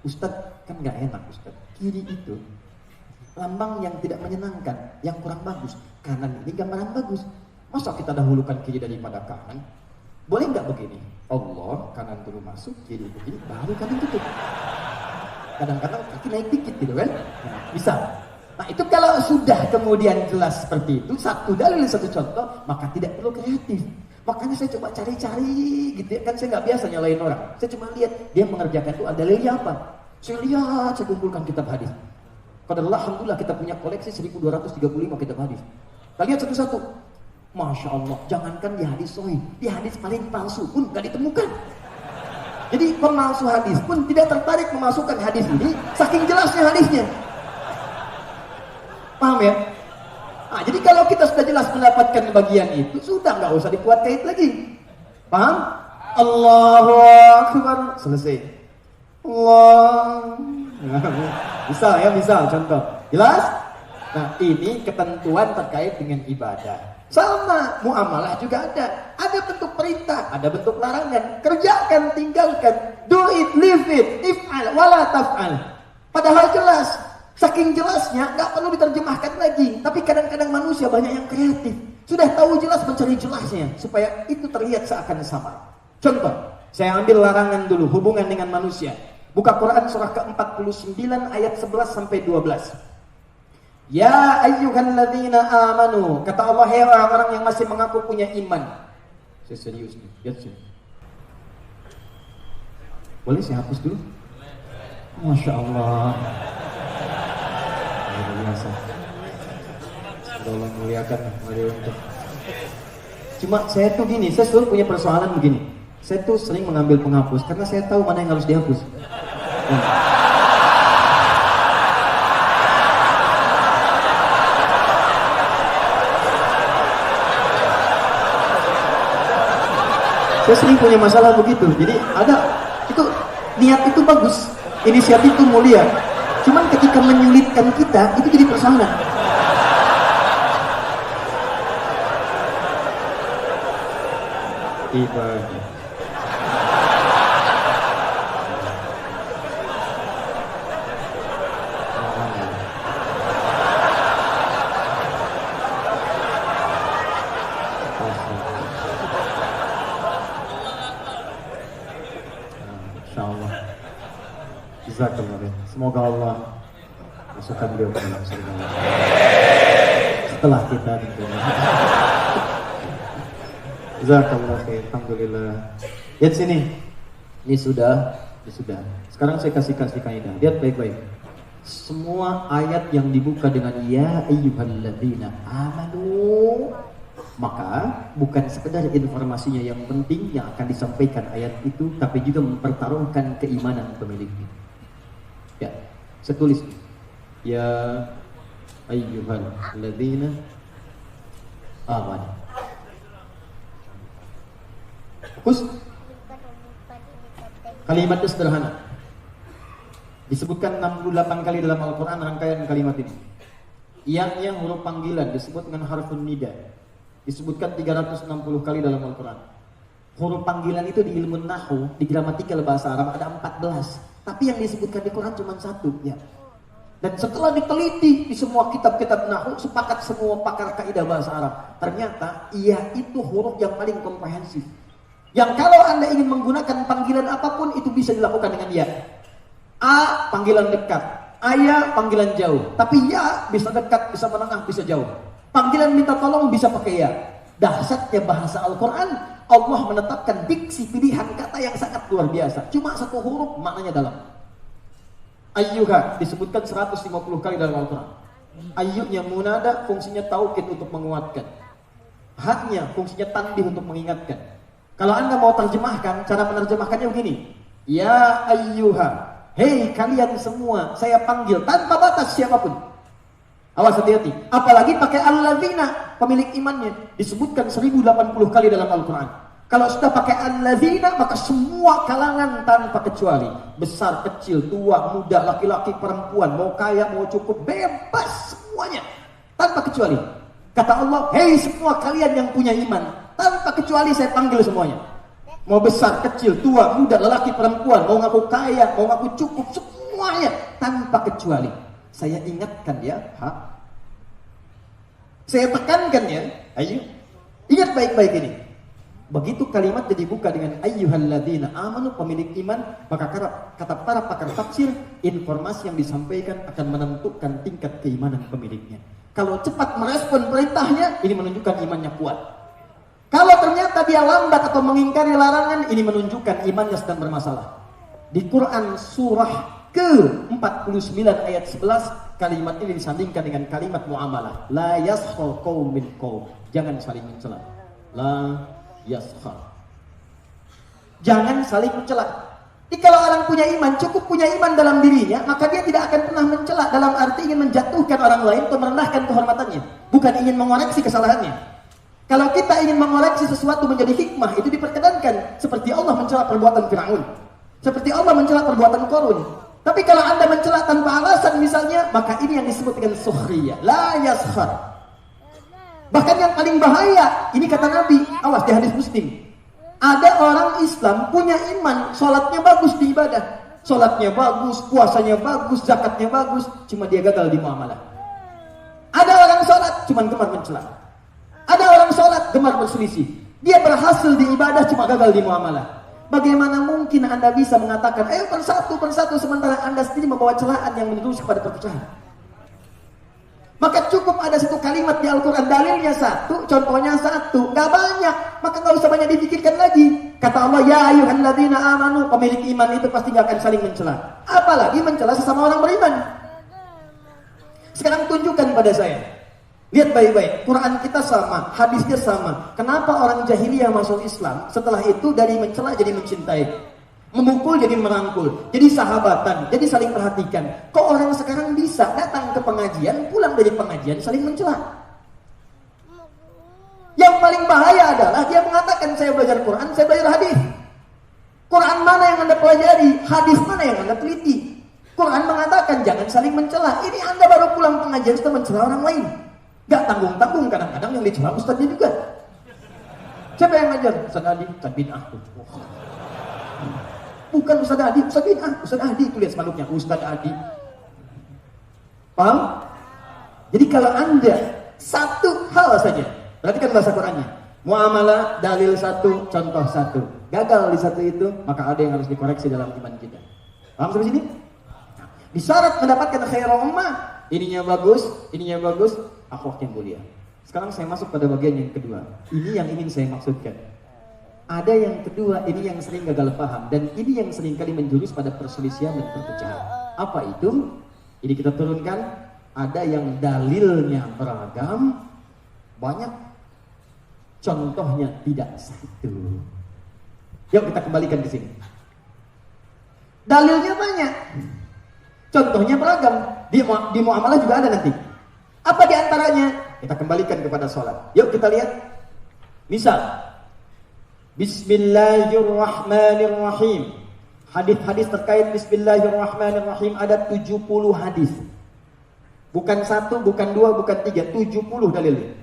Ustadz, kan gak enak Ustadz. Kiri itu lambang yang tidak menyenangkan, yang kurang bagus. Kanan ini gambaran bagus. Masa kita dahulukan kiri daripada kanan? Boleh gak begini? Allah, kanan dulu masuk, kiri begini, baru kanan tutup. Kadang-kadang kaki naik dikit gitu kan? Nah, bisa. Nah itu kalau sudah kemudian jelas seperti itu, satu dalil, satu contoh, maka tidak perlu kreatif. Makanya saya coba cari-cari gitu ya, kan saya nggak biasa nyalain orang. Saya cuma lihat dia mengerjakan itu ada dalilnya apa. Saya lihat, saya kumpulkan kitab hadis. Qadarullah, alhamdulillah kita punya koleksi 1235 kitab hadis. Kita lihat satu-satu. Masya Allah, jangankan di hadis sahih, di hadis paling palsu pun nggak ditemukan. Jadi pemalsu hadis pun tidak tertarik memasukkan hadis ini, saking jelasnya hadisnya. Paham ya? Nah, jadi kalau kita sudah jelas mendapatkan bagian itu, sudah nggak usah dibuat kait lagi. Paham? Allahu Akbar, selesai. Allah. Misal ya, misal contoh. Jelas? Nah, ini ketentuan terkait dengan ibadah. Sama, muamalah juga ada. Ada bentuk perintah, ada bentuk larangan. Kerjakan, tinggalkan. Do it, leave it, if'al, wala taf'al. Padahal jelas. Saking jelasnya, nggak perlu diterjemahkan lagi. Tapi kadang-kadang manusia banyak yang kreatif. Sudah tahu jelas mencari jelasnya supaya itu terlihat seakan sama. Contoh, saya ambil larangan dulu hubungan dengan manusia. Buka Quran surah ke-49 ayat 11 sampai 12. Ya ayyuhalladzina amanu, kata Allah, hei orang-orang yang masih mengaku punya iman. Saya serius nih, lihat sini. Boleh saya hapus dulu? Masya Allah. Luar biasa. Allah muliakan mari untuk. Cuma saya tuh gini, saya selalu punya persoalan begini. Saya tuh sering mengambil penghapus karena saya tahu mana yang harus dihapus. Saya sering punya masalah begitu. Jadi ada itu niat itu bagus, inisiatif itu mulia. Cuman ketika menyulitkan kita itu jadi persoalan. Ibadah. Insyaallah. Jazakallah. Semoga Allah masukkan beliau ke dalam surga. Setelah kita tentunya. Jazakallah khair. Alhamdulillah. Lihat sini. Ini sudah. Sekarang saya kasih kaidah. Lihat baik-baik. Semua ayat yang dibuka dengan ya ayyuhalladzina amanu, maka bukan sekedar informasinya yang penting yang akan disampaikan ayat itu, tapi juga mempertaruhkan keimanan pemiliknya. Ya, saya tulis. Ya ayyuhalladzina amanu. Fokus. Kalimatnya sederhana. Disebutkan 68 kali dalam Al-Quran rangkaian kalimat ini. Yang huruf panggilan disebut dengan harfun nida. Disebutkan 360 kali dalam Al-Quran. Huruf panggilan itu di ilmu nahwu, di gramatikal bahasa Arab ada 14. Tapi yang disebutkan di Quran cuma 1 ya. Dan setelah diteliti di semua kitab-kitab nahwu, sepakat semua pakar kaidah bahasa Arab, ternyata ia itu huruf yang paling komprehensif. Yang kalau Anda ingin menggunakan panggilan apapun itu bisa dilakukan dengan ya. A panggilan dekat, ayah panggilan jauh. Tapi ya bisa dekat, bisa menengah, bisa jauh. Panggilan minta tolong bisa pakai ya. Dahsyatnya bahasa Al-Quran, Allah menetapkan diksi pilihan kata yang sangat luar biasa. Cuma 1 huruf maknanya dalam. Ayyuha disebutkan 150 kali dalam Al-Quran. Ayyunya munada, fungsinya taukid untuk menguatkan. Haknya fungsinya tandih untuk mengingatkan. Kalau Anda mau terjemahkan, cara menerjemahkannya begini. Ya ayyuha, hei kalian semua, saya panggil tanpa batas siapapun. Awas hati-hati. Apalagi pakai alladzina, pemilik imannya. Disebutkan 1080 kali dalam Al-Quran. Kalau sudah pakai alladzina, maka semua kalangan tanpa kecuali. Besar, kecil, tua, muda, laki-laki, perempuan. Mau kaya, mau cukup, bebas semuanya. Tanpa kecuali. Kata Allah, hei semua kalian yang punya iman. Tanpa kecuali saya panggil semuanya. Mau besar, kecil, tua, muda, lelaki, perempuan. Mau ngaku kaya, mau ngaku cukup, semuanya. Tanpa kecuali. Saya ingatkan ya, saya tekankan ya, ayo, ingat baik-baik ini. Begitu kalimat dibuka dengan ayyuhalladzina amanu, pemilik iman, maka kata para pakar tafsir, informasi yang disampaikan akan menentukan tingkat keimanan pemiliknya. Kalau cepat merespon perintahnya, ini menunjukkan imannya kuat. Kalau ternyata dia lambat atau mengingkari larangan, ini menunjukkan imannya sedang bermasalah. Di Quran surah ke-49 ayat 11, kalimat ini disandingkan dengan kalimat muamalah. La yaskhar qaum min qaum. Jangan saling mencela. La yaskhar. Jangan saling mencela. Jadi kalau orang punya iman, cukup punya iman dalam dirinya, maka dia tidak akan pernah mencela dalam arti ingin menjatuhkan orang lain atau merendahkan kehormatannya, bukan ingin mengoreksi kesalahannya. Kalau kita ingin mengoreksi sesuatu menjadi hikmah, itu diperkenankan, seperti Allah mencela perbuatan Fir'aun, seperti Allah mencela perbuatan Qarun. Tapi kalau Anda mencela tanpa alasan misalnya, maka ini yang disebut dengan sukhriyah, la yaskhar. Bahkan yang paling bahaya, ini kata Nabi, awas di hadis Muslim. Ada orang Islam punya iman, sholatnya bagus di ibadah, sholatnya bagus, puasanya bagus, zakatnya bagus, cuma dia gagal di muamalah. Ada orang sholat, cuma gemar mencela. Ada orang gemar berselisih. Dia berhasil di ibadah, cuma gagal di muamalah. Bagaimana mungkin Anda bisa mengatakan, ayo persatu, sementara Anda sendiri membawa celaan yang menerus kepada perpecahan? Maka cukup ada satu kalimat di Al-Quran, dalilnya satu, contohnya satu, nggak banyak, maka nggak usah banyak dipikirkan lagi. Kata Allah, ya ayyuhalladzina amanu, pemilik iman itu pasti nggak akan saling mencela, apalagi mencela sesama orang beriman. Sekarang tunjukkan pada saya, lihat baik-baik, Quran kita sama, hadisnya sama. Kenapa orang jahiliyah masuk Islam, setelah itu dari mencela jadi mencintai, memukul jadi merangkul, jadi sahabatan, jadi saling perhatikan. Kok orang sekarang bisa datang ke pengajian, pulang dari pengajian saling mencela? Yang paling bahaya adalah dia mengatakan saya belajar Quran, saya belajar hadis. Quran mana yang Anda pelajari? Hadis mana yang Anda teliti? Quran mengatakan jangan saling mencela. Ini Anda baru pulang pengajian sudah mencela orang lain. Gak tanggung-tanggung, kadang-kadang yang dicela ustadznya juga. Siapa yang ngajar? Ustaz Adi, Ustaz Bid'ah. Bukan Ustaz Adi, Ustaz Bid'ah. Ustaz Adi itu lihat spanduknya, Ustaz Adi. Paham? Jadi kalau Anda satu hal saja, perhatikan bahasa Qurannya. Muamalah, dalil satu, contoh satu. Gagal di satu itu, maka ada yang harus dikoreksi dalam iman kita. Paham sampai sini? Nah, di syarat mendapatkan khairul ummah, ininya bagus, akhlak yang mulia. Sekarang saya masuk pada bagian yang kedua. Ini yang ingin saya maksudkan. Ada yang kedua, ini yang sering gagal paham, dan ini yang sering kali menjurus pada perselisihan dan perpecahan. Apa itu? Ini kita turunkan. Ada yang dalilnya beragam, banyak, contohnya tidak satu. Yuk kita kembalikan ke sini. Dalilnya banyak, contohnya beragam. Di muamalah juga ada nanti. Apa di antaranya? Kita kembalikan kepada sholat. Yuk kita lihat. Misal, Bismillahirrahmanirrahim. Hadis-hadis terkait Bismillahirrahmanirrahim ada 70 hadis. Bukan satu, bukan dua, bukan tiga, 70 dalilnya.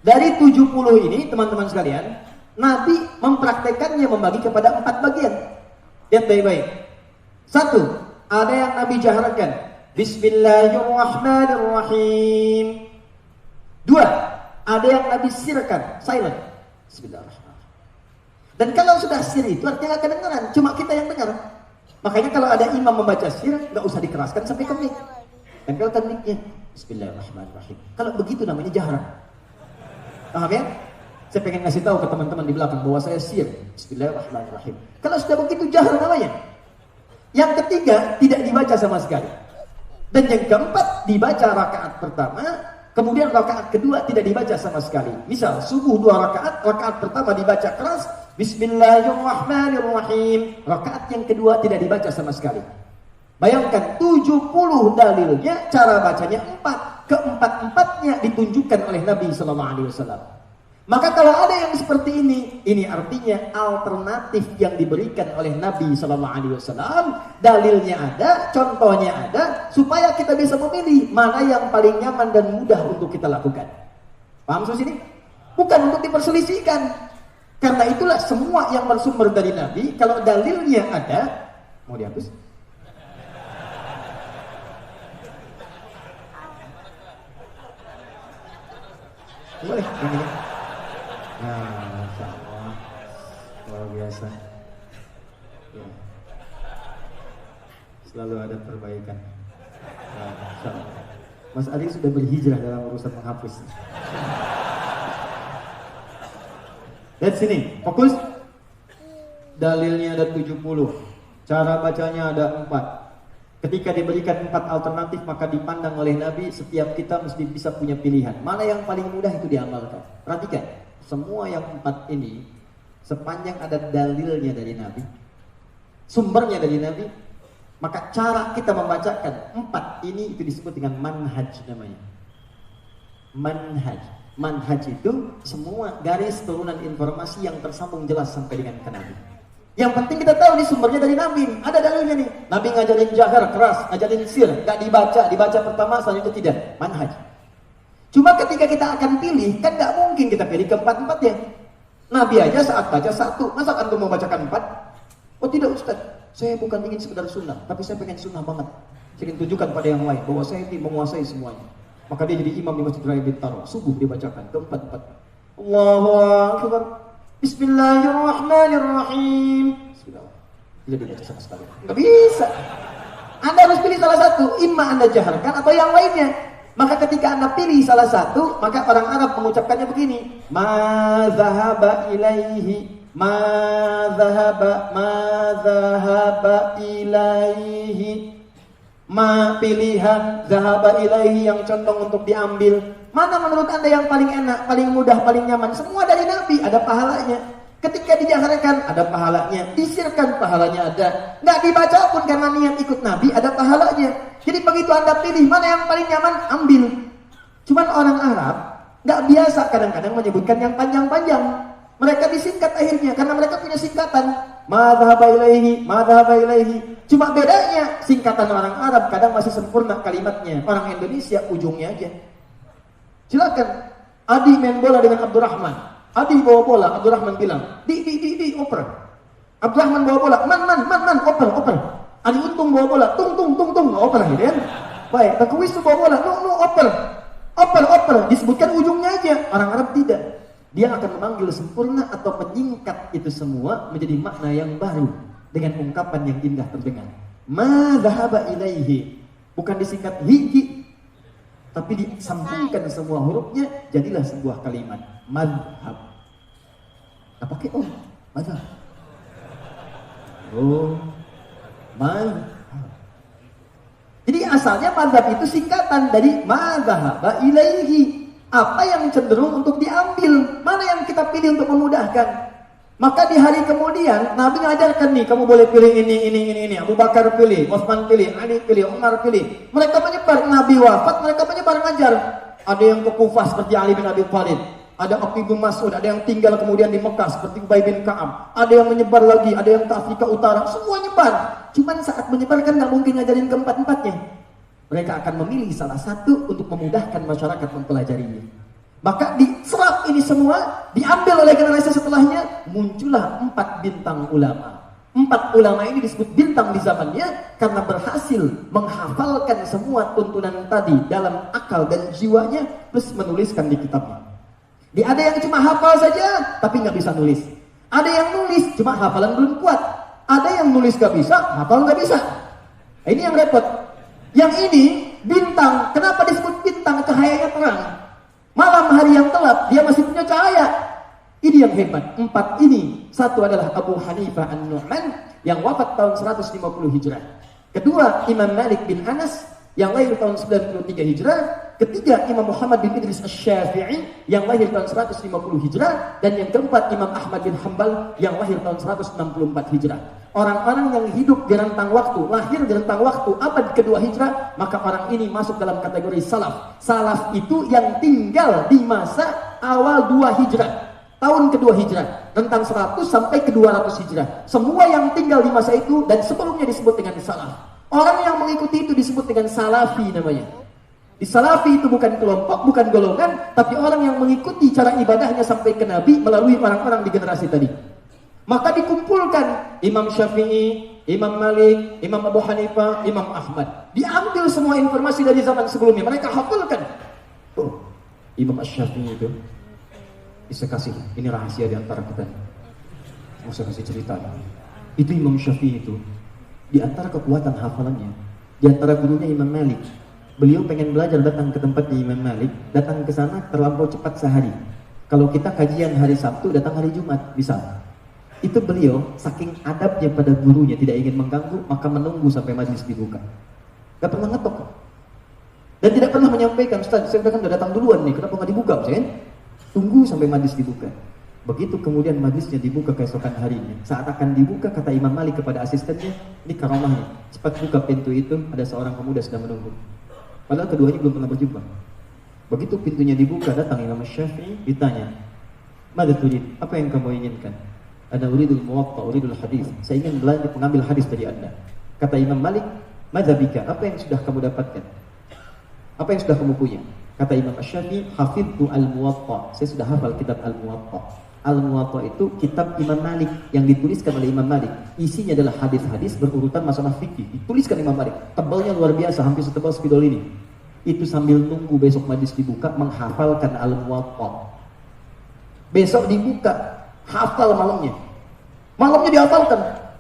Dari 70 ini, teman-teman sekalian, Nabi mempraktekannya membagi kepada 4 bagian. Lihat baik-baik. 1, ada yang Nabi jaharkan, Bismillahirrahmanirrahim. 2, ada yang Nabi sirkan, silent, Bismillahirrahmanirrahim. Dan kalau sudah sir itu artinya gak kedengaran, cuma kita yang dengar. Makanya kalau ada imam membaca sir, gak usah dikeraskan sampai ke mic. Tempelkan mic-nya, Bismillahirrahmanirrahim. Kalau begitu namanya jahar. Paham ya? Saya pengen ngasih tahu ke teman-teman di belakang bahwa saya sir, Bismillahirrahmanirrahim. Kalau sudah begitu jahar namanya. Yang ketiga tidak dibaca sama sekali. Dan yang keempat dibaca rakaat pertama, kemudian rakaat kedua tidak dibaca sama sekali. Misal subuh 2 rakaat, rakaat pertama dibaca keras, Bismillahirrahmanirrahim. Rakaat yang kedua tidak dibaca sama sekali. Bayangkan 70 dalilnya, cara bacanya 4. Keempat-empatnya ditunjukkan oleh Nabi SAW. Maka kalau ada yang seperti ini artinya alternatif yang diberikan oleh Nabi SAW. Dalilnya ada, contohnya ada, supaya kita bisa memilih mana yang paling nyaman dan mudah untuk kita lakukan. Paham sampai sini? Bukan untuk diperselisihkan. Karena itulah semua yang bersumber dari Nabi, kalau dalilnya ada, mau dihapus? Boleh, yang ini. Nah, Masya Allah, luar biasa. Ya. Selalu ada perbaikan. Nah, Masya Allah. Mas Ali sudah berhijrah dalam urusan menghapus. Lihat sini, fokus. Dalilnya ada 70, cara bacanya ada 4. Ketika diberikan 4 alternatif, maka dipandang oleh Nabi, setiap kita mesti bisa punya pilihan. Mana yang paling mudah itu diamalkan. Perhatikan, semua yang 4 ini, sepanjang ada dalilnya dari Nabi, sumbernya dari Nabi, maka cara kita membacakan 4 ini itu disebut dengan manhaj namanya. Manhaj. Manhaj itu semua garis turunan informasi yang tersambung jelas sampai dengan ke Nabi. Yang penting kita tahu nih sumbernya dari Nabi. Ada dalilnya nih. Nabi ngajarin jahar keras, ngajarin sir, gak dibaca pertama, selanjutnya tidak. Manhaj. Cuma ketika kita akan pilih, kan gak mungkin kita pilih ke-4-4 ya. Nabi aja saat baca 1, masa antum mau bacakan 4? Oh tidak Ustaz, saya bukan ingin sekedar sunnah, tapi saya pengen sunnah banget. Saya ingin tunjukkan pada yang lain bahwa saya ini menguasai semuanya. Maka dia jadi imam di Masjid Raya Bintaro. Subuh dibacakan ke-4-4. Allahu Akbar. Bismillahirrahmanirrahim. Bismillah. Tidak dibaca sama sekali. Nggak bisa. Anda harus pilih salah satu. Imma Anda jaharkan atau yang lainnya. Maka ketika Anda pilih salah satu, maka orang Arab mengucapkannya begini. Ma dhahaba ilaihi. Ma dhahaba ilaihi. Ma pilihan dhahaba ilaihi yang condong untuk diambil. Mana menurut Anda yang paling enak, paling mudah, paling nyaman? Semua dari Nabi, ada pahalanya. Ketika dijaharkan, ada pahalanya. Disirkan, pahalanya ada. Nggak dibaca pun karena niat ikut Nabi, ada pahalanya. Jadi begitu Anda pilih mana yang paling nyaman, ambil. Cuman orang Arab nggak biasa kadang-kadang menyebutkan yang panjang-panjang. Mereka disingkat akhirnya karena mereka punya singkatan. Ma dhahaba ilaihi, ma dhahaba ilaihi. Cuma bedanya singkatan orang Arab kadang masih sempurna kalimatnya. Orang Indonesia ujungnya aja. Silakan. Adi main bola dengan Abdurrahman. Adi bawa bola, Abdurrahman bilang, di, oper. Abdurrahman bawa bola, man, oper. Adi Untung bawa bola, tung, oper gitu kan. Baik, Takuwis bawa bola, no, oper. Disebutkan ujungnya aja. Orang Arab tidak. Dia akan memanggil sempurna atau menyingkat itu semua menjadi makna yang baru dengan ungkapan yang indah terdengar. Ma dhahaba ilaihi. Bukan disingkat hi, tapi disambungkan semua hurufnya jadilah sebuah kalimat madhab. Nah, pakai madhab. Madhab. Jadi asalnya madhab itu singkatan dari madhaba ilaihi. Apa yang cenderung untuk diambil, mana yang kita pilih untuk memudahkan. Maka di hari kemudian Nabi ngajarkan nih, kamu boleh pilih ini. Abu Bakar pilih, Utsman pilih, Ali pilih, Umar pilih. Mereka menyebar. Nabi wafat, mereka menyebar ngajar. Ada yang ke Kufah seperti Ali bin Abi Thalib, ada Abdullah bin Mas'ud, ada yang tinggal kemudian di Mekah seperti Ubay bin Ka'ab, ada yang menyebar lagi, ada yang ke Afrika Utara, semua nyebar. Cuman saat menyebar kan nggak mungkin ngajarin keempat-empatnya. Mereka akan memilih salah satu untuk memudahkan masyarakat mempelajarinya. Maka diserap ini semua, diambil oleh generasi setelahnya, muncullah 4 bintang ulama. 4 ulama ini disebut bintang di zamannya karena berhasil menghafalkan semua tuntunan tadi dalam akal dan jiwanya, plus menuliskan di kitabnya. Ada yang cuma hafal saja, tapi nggak bisa nulis. Ada yang nulis, cuma hafalan belum kuat. Ada yang nulis nggak bisa, hafal nggak bisa. Ini yang repot. Yang ini bintang, kenapa disebut bintang? Cahayanya terang. Malam hari yang gelap, dia masih punya cahaya. Ini yang hebat. 4 ini, satu adalah Abu Hanifah An-Nu'man yang wafat tahun 150 Hijrah. Kedua, Imam Malik bin Anas yang lahir tahun 93 Hijrah. Ketiga, Imam Muhammad bin Idris Asy-Syafi'i yang lahir tahun 150 Hijrah. Dan yang keempat, Imam Ahmad bin Hanbal yang lahir tahun 164 Hijrah. Orang-orang yang hidup di rentang waktu, lahir di rentang waktu abad kedua Hijrah, maka orang ini masuk dalam kategori salaf. Salaf itu yang tinggal di masa awal 2 Hijrah, tahun kedua Hijrah, rentang 100 sampai ke 200 Hijrah. Semua yang tinggal di masa itu dan sebelumnya disebut dengan salaf. Orang yang mengikuti itu disebut dengan salafi namanya. Di salafi itu bukan kelompok, bukan golongan, tapi orang yang mengikuti cara ibadahnya sampai ke Nabi melalui orang-orang di generasi tadi. Maka dikumpulkan Imam Syafi'i, Imam Malik, Imam Abu Hanifah, Imam Ahmad. Diambil semua informasi dari zaman sebelumnya, mereka hafalkan. Imam Syafi'i itu bisa kasih, ini rahasia di antara kita. Mau saya kasih cerita. Itu Imam Syafi'i itu, di antara kekuatan hafalannya, di antara gurunya Imam Malik. Beliau pengen belajar, datang ke tempatnya Imam Malik, datang ke sana terlampau cepat sehari. Kalau kita kajian hari Sabtu, datang hari Jumat, bisa. Itu beliau saking adabnya pada gurunya, tidak ingin mengganggu, maka menunggu sampai majlis dibuka. Gak pernah ngetok. Dan tidak pernah menyampaikan, Ustaz, saya kan udah datang duluan nih, kenapa gak dibuka? Saya tunggu sampai majlis dibuka. Begitu kemudian majlisnya dibuka keesokan harinya. Saat akan dibuka, kata Imam Malik kepada asistennya, ini karamahnya, cepat buka pintu itu, ada seorang pemuda sedang menunggu. Padahal keduanya belum pernah berjumpa. Begitu pintunya dibuka, datang Imam Syafi'i, ditanya, "Madza turid? Apa yang kamu inginkan?" "Ana uridul muwatta, uridul hadis." Saya ingin belajar pengambil hadis dari Anda. Kata Imam Malik, "Madza bika? Apa yang sudah kamu dapatkan? Apa yang sudah kamu punya?" Kata Imam Syafi'i, "Hafidtu al-Muwatta." Saya sudah hafal kitab al-Muwatta. Al-Muwatta itu kitab Imam Malik yang dituliskan oleh Imam Malik. Isinya adalah hadis-hadis berurutan masalah fikih. Dituliskan Imam Malik. Tebalnya luar biasa, hampir setebal spidol ini. Itu sambil nunggu besok majlis dibuka menghafalkan al-Muwatta. besok dibuka, hafal malamnya. Malamnya dihafalkan.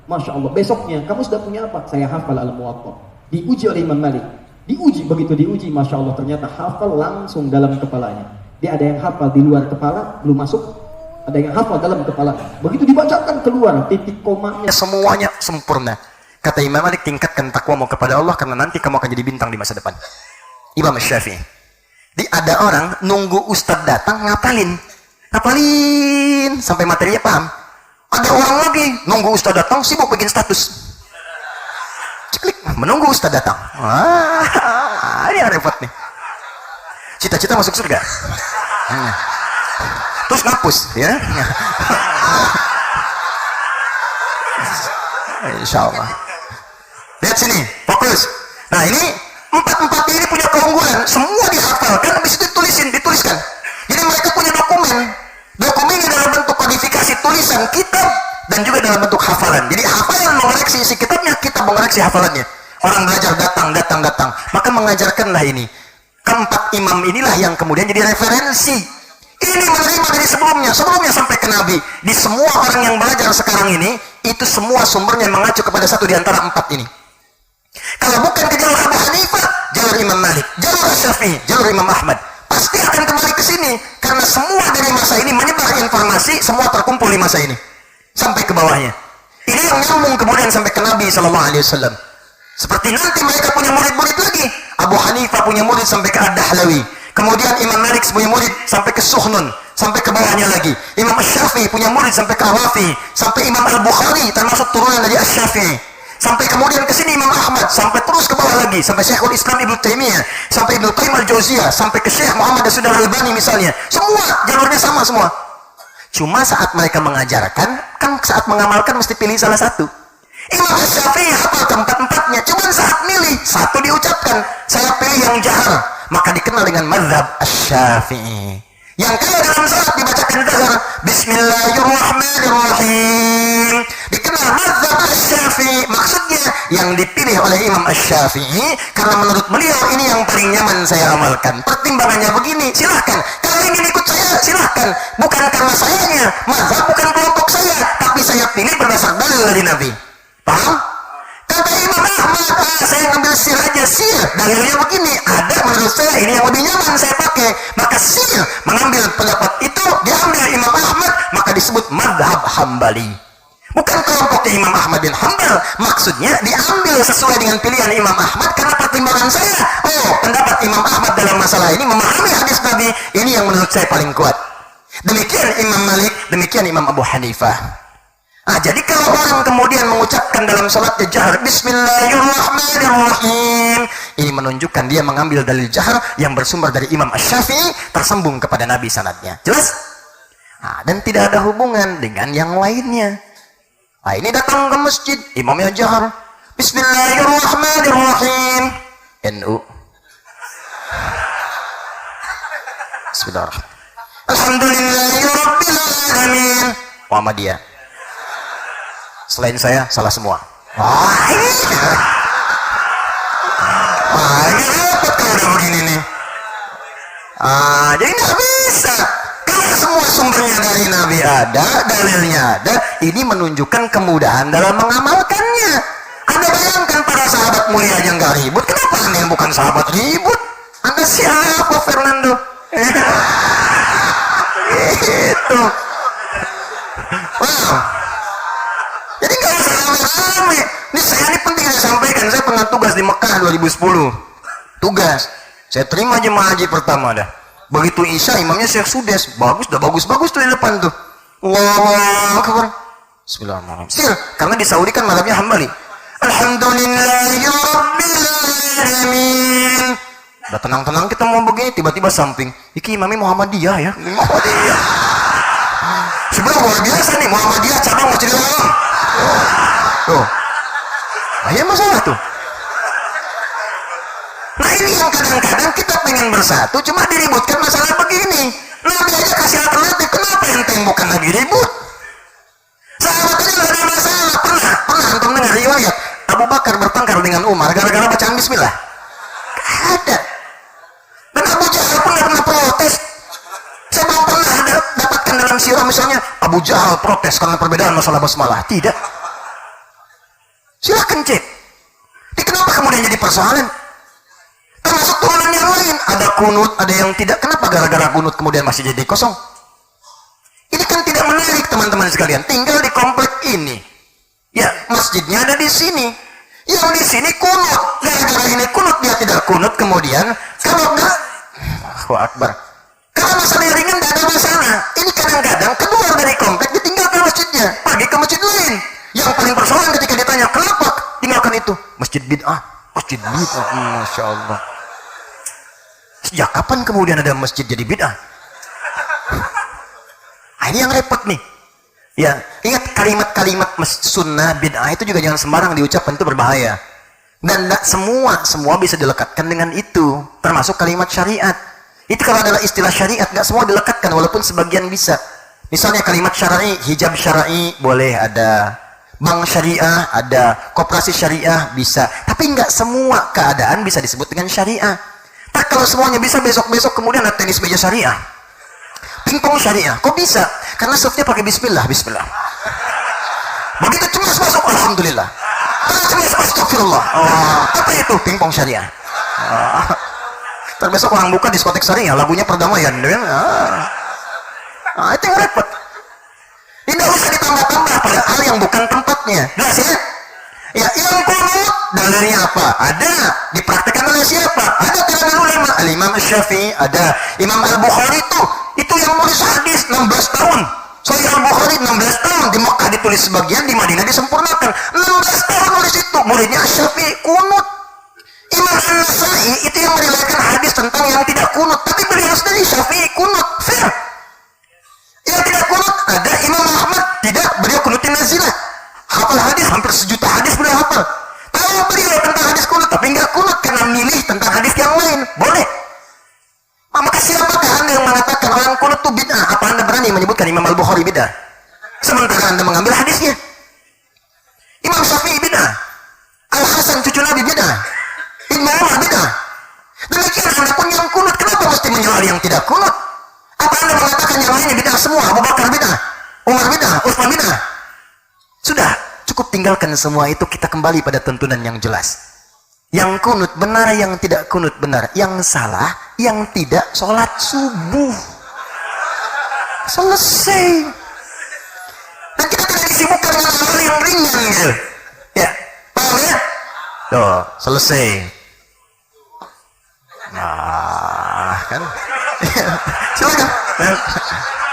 Masya Allah, besoknya kamu sudah punya apa? Saya hafal Al-Muwatta. Diuji oleh Imam Malik. Diuji, begitu diuji, Masya Allah, ternyata hafal langsung dalam kepalanya. Dia ada yang hafal di luar kepala, belum masuk. Ada yang hafal dalam kepala. Begitu dibacakan keluar, titik komanya. Semuanya sempurna. Kata Imam Malik, tingkatkan takwamu kepada Allah karena nanti kamu akan jadi bintang di masa depan. Imam Syafi'i. Ada orang nunggu ustadz datang ngapalin sampai materinya paham. Ada orang lagi nunggu ustadz datang sibuk bikin status. Ciklik, menunggu ustadz datang. Ini yang repot nih. Cita-cita masuk surga. Terus ngapus, ya. Insya Allah. Lihat sini, fokus. Nah ini empat ini punya keunggulan, semua dihafalkan, habis itu dituliskan. Jadi mereka punya dokumennya dalam bentuk kodifikasi tulisan kitab dan juga dalam bentuk hafalan. Jadi hafalan mengoreksi isi kitabnya, kitab mengoreksi hafalannya. Orang belajar datang, maka mengajarkanlah ini. Keempat imam inilah yang kemudian jadi referensi. Ini menerima dari sebelumnya sampai ke Nabi. Di semua orang yang belajar sekarang ini, itu semua sumbernya mengacu kepada satu di antara empat ini. Kalau bukan ke jalur Abu Hanifah, jalur Imam Malik, jalur Syafi'i, jalur Imam Ahmad, pasti akan kembali ke sini karena semua dari masa ini menyebar informasi, semua terkumpul di masa ini sampai ke bawahnya. Ini yang nyambung kemudian sampai ke Nabi Sallallahu Alaihi Wasallam. Seperti nanti mereka punya murid-murid lagi. Abu Hanifah punya murid sampai ke Ad-Dahlawi. Kemudian Imam Malik punya murid sampai ke Suhnun, sampai ke bawahnya lagi. Imam Syafi'i punya murid sampai ke Rafi, sampai Imam Al-Bukhari termasuk turunan dari Asy-Syafi'i. Sampai kemudian ke sini Imam Ahmad, sampai terus ke bawah lagi, sampai Syekhul Islam Ibnu Taimiyah, sampai Ibnu Qayyim Al-Jauziyah, sampai ke Syekh Muhammad As-Sudar Al-Albani misalnya. Semua jalurnya sama semua. Cuma saat mereka mengajarkan, kan saat mengamalkan mesti pilih salah satu. Imam Syafi'i hafal keempat-empatnya, cuma saat milih satu diucapkan, saya pilih yang jahar, maka dikenal dengan mazhab Asy-Syafi'i. Yang kaya dalam salat dibacakan jahar, Bismillahirrahmanirrahim, dikenal mazhab Asy-Syafi'i. Maksudnya yang dipilih oleh Imam Asy-Syafi'i karena menurut beliau ini yang paling nyaman saya amalkan. Pertimbangannya begini, silahkan. Kalau ingin ikut saya, silahkan. Bukan karena sayanya, mazhab bukan kelompok saya, tapi saya pilih berdasar dalil dari Nabi. Paham? Kata Imam Ahmad, saya ngambil sir aja, sir dalilnya begini, ada menurut saya ini yang lebih nyaman saya pakai, maka sir mengambil pendapat itu diambil Imam Ahmad, maka disebut madhab Hambali. Bukan kelompoknya Imam Ahmad bin Hanbal, maksudnya diambil sesuai dengan pilihan Imam Ahmad karena pertimbangan saya, pendapat Imam Ahmad dalam masalah ini memahami hadis Nabi, ini yang menurut saya paling kuat. Demikian Imam Malik, demikian Imam Abu Hanifah. Jadi kalau orang kemudian mengucapkan dalam salatnya jahar Bismillahirrahmanirrahim, ini menunjukkan dia mengambil dalil jahar yang bersumber dari Imam Asy-Syafi'i, tersambung kepada Nabi sanadnya. Jelas? Dan tidak ada hubungan dengan yang lainnya. Ini datang ke masjid, imamnya jahar Bismillahirrahmanirrahim. NU. Bismillahirrahmanirrahim. Alhamdulillahirrahmanirrahim. Muhammadiyah. Selain saya, salah semua. Ini repot kalau udah begini nih. Jadi nggak bisa. Kalau semua sumbernya dari Nabi ada, dalilnya ada, ini menunjukkan kemudahan dalam mengamalkannya. Anda bayangkan para sahabat mulia aja nggak ribut, kenapa Anda yang bukan sahabat ribut? Anda siapa, Fernando? Gitu. Wow. Jadi nggak usah rame-rame. Ini saya ini penting saya sampaikan. Saya pernah tugas di Mekah 2010. Tugas. Saya terima jemaah haji pertama dah. Begitu Isya imamnya Syekh Sudes. Bagus, dah bagus-bagus tuh di depan tuh. Allahu Akbar. Bismillahirrahmanirrahim. Sir, karena di Saudi kan mazhabnya Hambali. Alhamdulillahirrahmanirrahim. Udah tenang-tenang kita mau begini, tiba-tiba samping. Iki imamnya Muhammadiyah ya. Muhammadiyah. Sebenarnya luar biasa nih, Muhammadiyah cabang Masjidil Haram. Tuh. Ya masalah tuh. Nah ini yang kadang-kadang kita pengen bersatu, cuma diributkan masalah begini. Nabi aja kasih alternatif, kenapa yang bukan lagi ribut? Sahabat aja gak ada masalah. Pernah antum dengar riwayat Abu Bakar bertengkar dengan Umar gara-gara bacaan Bismillah? Gak ada. Dan Abu Jahal pun gak pernah protes. Saya belum pernah dapatkan dalam Abu Jahal protes karena perbedaan masalah basmalah. Tidak. Silahkan cek. Ini kenapa kemudian jadi persoalan? Termasuk turunan yang lain. Ada kunut, ada yang tidak. Kenapa gara-gara kunut kemudian masih jadi kosong? Ini kan tidak menarik teman-teman sekalian. Tinggal di komplek ini. Ya, masjidnya ada di sini. Yang di sini kunut. Gara-gara ini kunut, dia tidak kunut. Kemudian, kalau enggak, Allahu Akbar. Kalau masalah yang ringan tidak ada masalah. Ini kadang-kadang keluar dari komplek, ditinggalkan masjidnya. Pergi ke masjid lain. Yang paling persoalan ketika ditanya, kenapa tinggalkan itu? Masjid bid'ah. Masjid bid'ah. Masya Allah. Sejak kapan kemudian ada masjid jadi bid'ah? Ini yang repot nih. Ya, ingat kalimat-kalimat sunnah bid'ah itu juga jangan sembarang diucapkan, itu berbahaya. Dan tidak semua bisa dilekatkan dengan itu, termasuk kalimat syariat. Itu kalau adalah istilah syariat, nggak semua dilekatkan, walaupun sebagian bisa. Misalnya kalimat syar'i, hijab syar'i boleh ada, bank syariah ada, koperasi syariah bisa. Tapi nggak semua keadaan bisa disebut dengan syariah. Tak kalau semuanya bisa, besok-besok kemudian ada tenis meja syariah, pingpong syariah. Kok bisa? Karena softnya pakai bismillah. Begitu cemas masuk, alhamdulillah. Cemas, astagfirullah. Apa itu pingpong syariah? Terbesok orang buka diskotek syariah, lagunya perdamaian. Itu yang repot. Ini tidak usah ditambah-tambah pada hal yang bukan tempatnya. Jelas ya? Ya, yang kunut dalilnya apa? Ada. Dipraktikkan oleh siapa? Ada kalangan ulama. Al-Imam Syafi'i, ada Imam Al-Bukhari itu yang nulis hadis 16 tahun. Sahih Al-Bukhari 16 tahun. Di Mekah ditulis sebagian, di Madinah disempurnakan. 16 tahun nulis itu. Muridnya Syafi'i kunut. Imam An-Nasai itu yang meriwayatkan hadis tentang yang tidak kunut. Tapi beliau sendiri Syafi'i kunut. Fair. Yang tidak kunut ada Imam Ahmad. Tidak, beliau kunutin nazilah. Hafal hadis, hampir 1 juta hadis beliau hafal. Tahu beliau tentang hadis kunut, tapi nggak kunut karena milih tentang hadis yang lain. Boleh. Maka siapakah Anda yang mengatakan orang kunut itu bid'ah? Apa Anda berani menyebutkan Imam Al-Bukhari bid'ah? Sementara Anda mengambil hadisnya. Imam Syafi'i bid'ah. Al-Hasan cucu Nabi bid'ah. Ibnu Umar bid'ah. Demikian Anda pun yang kunut, kenapa mesti menjual yang tidak kunut? Apa Anda mengatakan yang lainnya bid'ah semua? Abu Bakar bid'ah, Umar bid'ah, Utsman bid'ah? Sudah, cukup tinggalkan semua itu, kita kembali pada tuntunan yang jelas. Yang kunut benar, yang tidak kunut benar. Yang salah, yang tidak sholat subuh. Selesai. Dan kita tidak disibukkan dengan hal yang ringan gitu. Ya, paham ya? Tuh, selesai. Nah, kan? Silakan.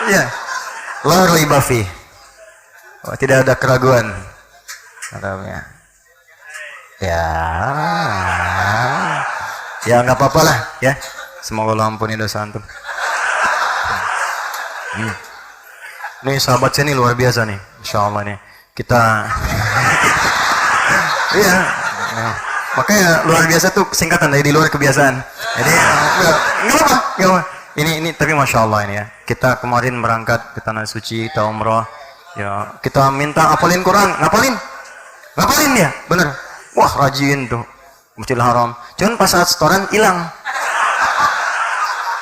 Ya. La raiba fi. Tidak ada keraguan. Ya nggak apa-apa lah ya. Semoga Allah ampuni dosa antum. Nih sahabat saya nih luar biasa nih, insya Allah nih kita. Iya. Makanya luar biasa tuh singkatan dari di luar kebiasaan. Jadi nggak apa. Ini tapi masya Allah ini ya. Kita kemarin berangkat ke tanah suci, kita umroh. Ya, kita minta hafalin Quran, ngapalin dia, bener. Wah, rajin tuh, Masjidil Haram. Cuman pas saat setoran hilang.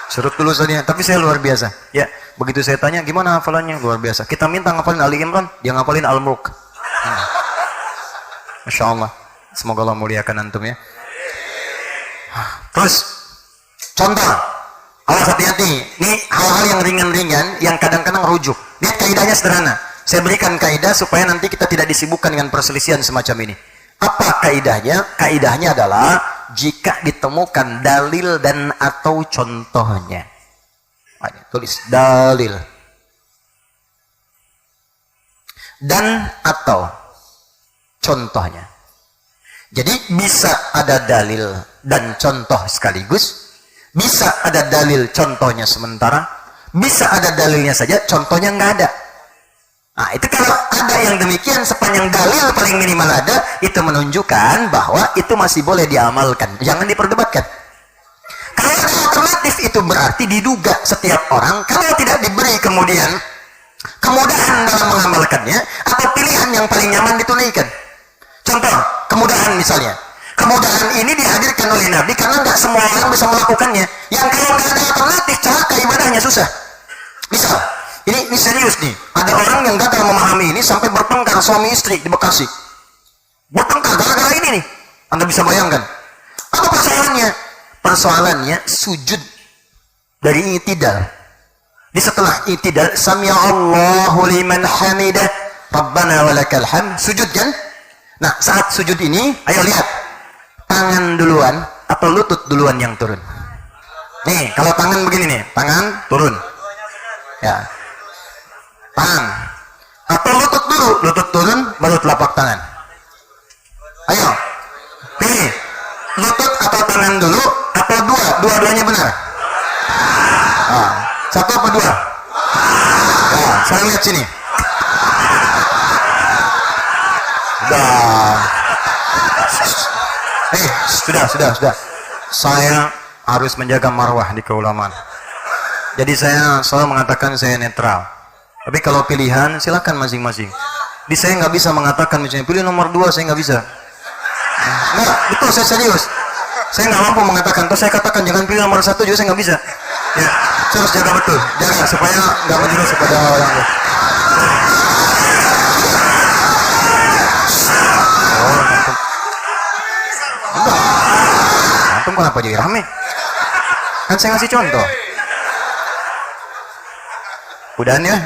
Surut dulu tadinya, tapi saya luar biasa. Ya, begitu saya tanya gimana hafalannya, luar biasa. Kita minta ngapalin Ali Imran, dia ngapalin Al-Mulk. Masya Allah. Semoga Allah muliakan antum ya. Terus, contoh, awas hati-hati. Ini hal-hal yang ringan-ringan, yang kadang-kadang rujuk. Lihat kaidahnya sederhana. Saya berikan kaidah supaya nanti kita tidak disibukkan dengan perselisihan semacam ini. Apa kaidahnya? Kaidahnya adalah jika ditemukan dalil dan atau contohnya. Tulis dalil dan atau contohnya. Jadi bisa ada dalil dan contoh sekaligus, bisa ada dalil contohnya sementara, bisa ada dalilnya saja contohnya nggak ada. Nah, itu kalau ada yang demikian, sepanjang dalil paling minimal ada, itu menunjukkan bahwa itu masih boleh diamalkan, jangan diperdebatkan. Kalau ada alternatif, itu berarti diduga setiap orang kalau tidak diberi kemudian kemudahan dalam mengamalkannya atau pilihan yang paling nyaman ditunaikan. Contoh, kemudahan misalnya. Kemudahan ini dihadirkan oleh Nabi karena nggak semua orang bisa melakukannya. Yang kalau nggak ada alternatif, celaka ibadahnya susah. Misal, ini serius nih. ini sampai bertengkar suami istri di Bekasi. Bertengkar gara-gara ini nih. Anda bisa bayangkan. Apa persoalannya? Persoalannya sujud dari i'tidal. Di setelah i'tidal, sami'a Allahu liman hamidah, Rabbana walakal hamd, sujud kan? Nah, saat sujud ini, ayo lihat. Tangan duluan atau lutut duluan yang turun? Nih, kalau tangan begini nih, tangan turun. Ya. Tangan. Atau lutut dulu, lutut turun baru telapak tangan. Ayo. Pilih. Lutut atau tangan dulu atau dua-duanya benar? Ah, satu apa dua? Ya, saya lihat sini. Sudah. Saya harus menjaga marwah di keulamaan. Jadi saya selalu mengatakan saya netral. Tapi kalau pilihan silakan masing-masing. Di saya nggak bisa mengatakan misalnya pilih nomor 2, saya nggak bisa. Nggak, betul, saya serius. Saya nggak mampu mengatakan. Terus saya katakan jangan pilih nomor 1 juga saya nggak bisa. Ya, saya harus jaga betul, jaga supaya nggak menjurus kepada orang lain. Antum kenapa jadi rame? Kan saya ngasih contoh. Udahan ya.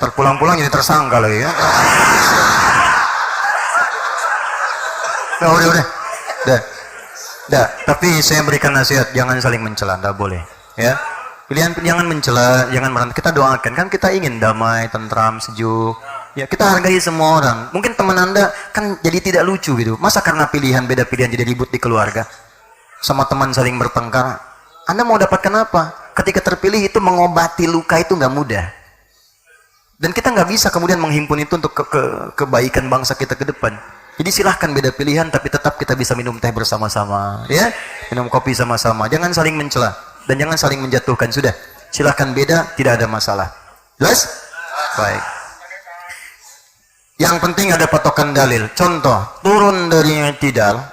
Terpulang-pulang jadi tersangka lagi ya. Udah. Tapi saya berikan nasihat, jangan saling mencela, enggak boleh. Ya. Pilihan jangan mencela, jangan berantem. Kita doakan, kan kita ingin damai, tentram, sejuk. Ya, kita hargai semua orang. Mungkin teman Anda kan jadi tidak lucu gitu. Masa karena pilihan beda pilihan jadi ribut di keluarga? Sama teman saling bertengkar. Anda mau dapatkan apa? Ketika terpilih itu mengobati luka itu nggak mudah. Dan kita nggak bisa kemudian menghimpun itu untuk kebaikan bangsa kita ke depan. Jadi silahkan beda pilihan, tapi tetap kita bisa minum teh bersama-sama, ya, minum kopi sama-sama. Jangan saling mencela dan jangan saling menjatuhkan. Sudah, silahkan beda, tidak ada masalah. Jelas? Baik. Yang penting ada patokan dalil. Contoh, turun dari i'tidal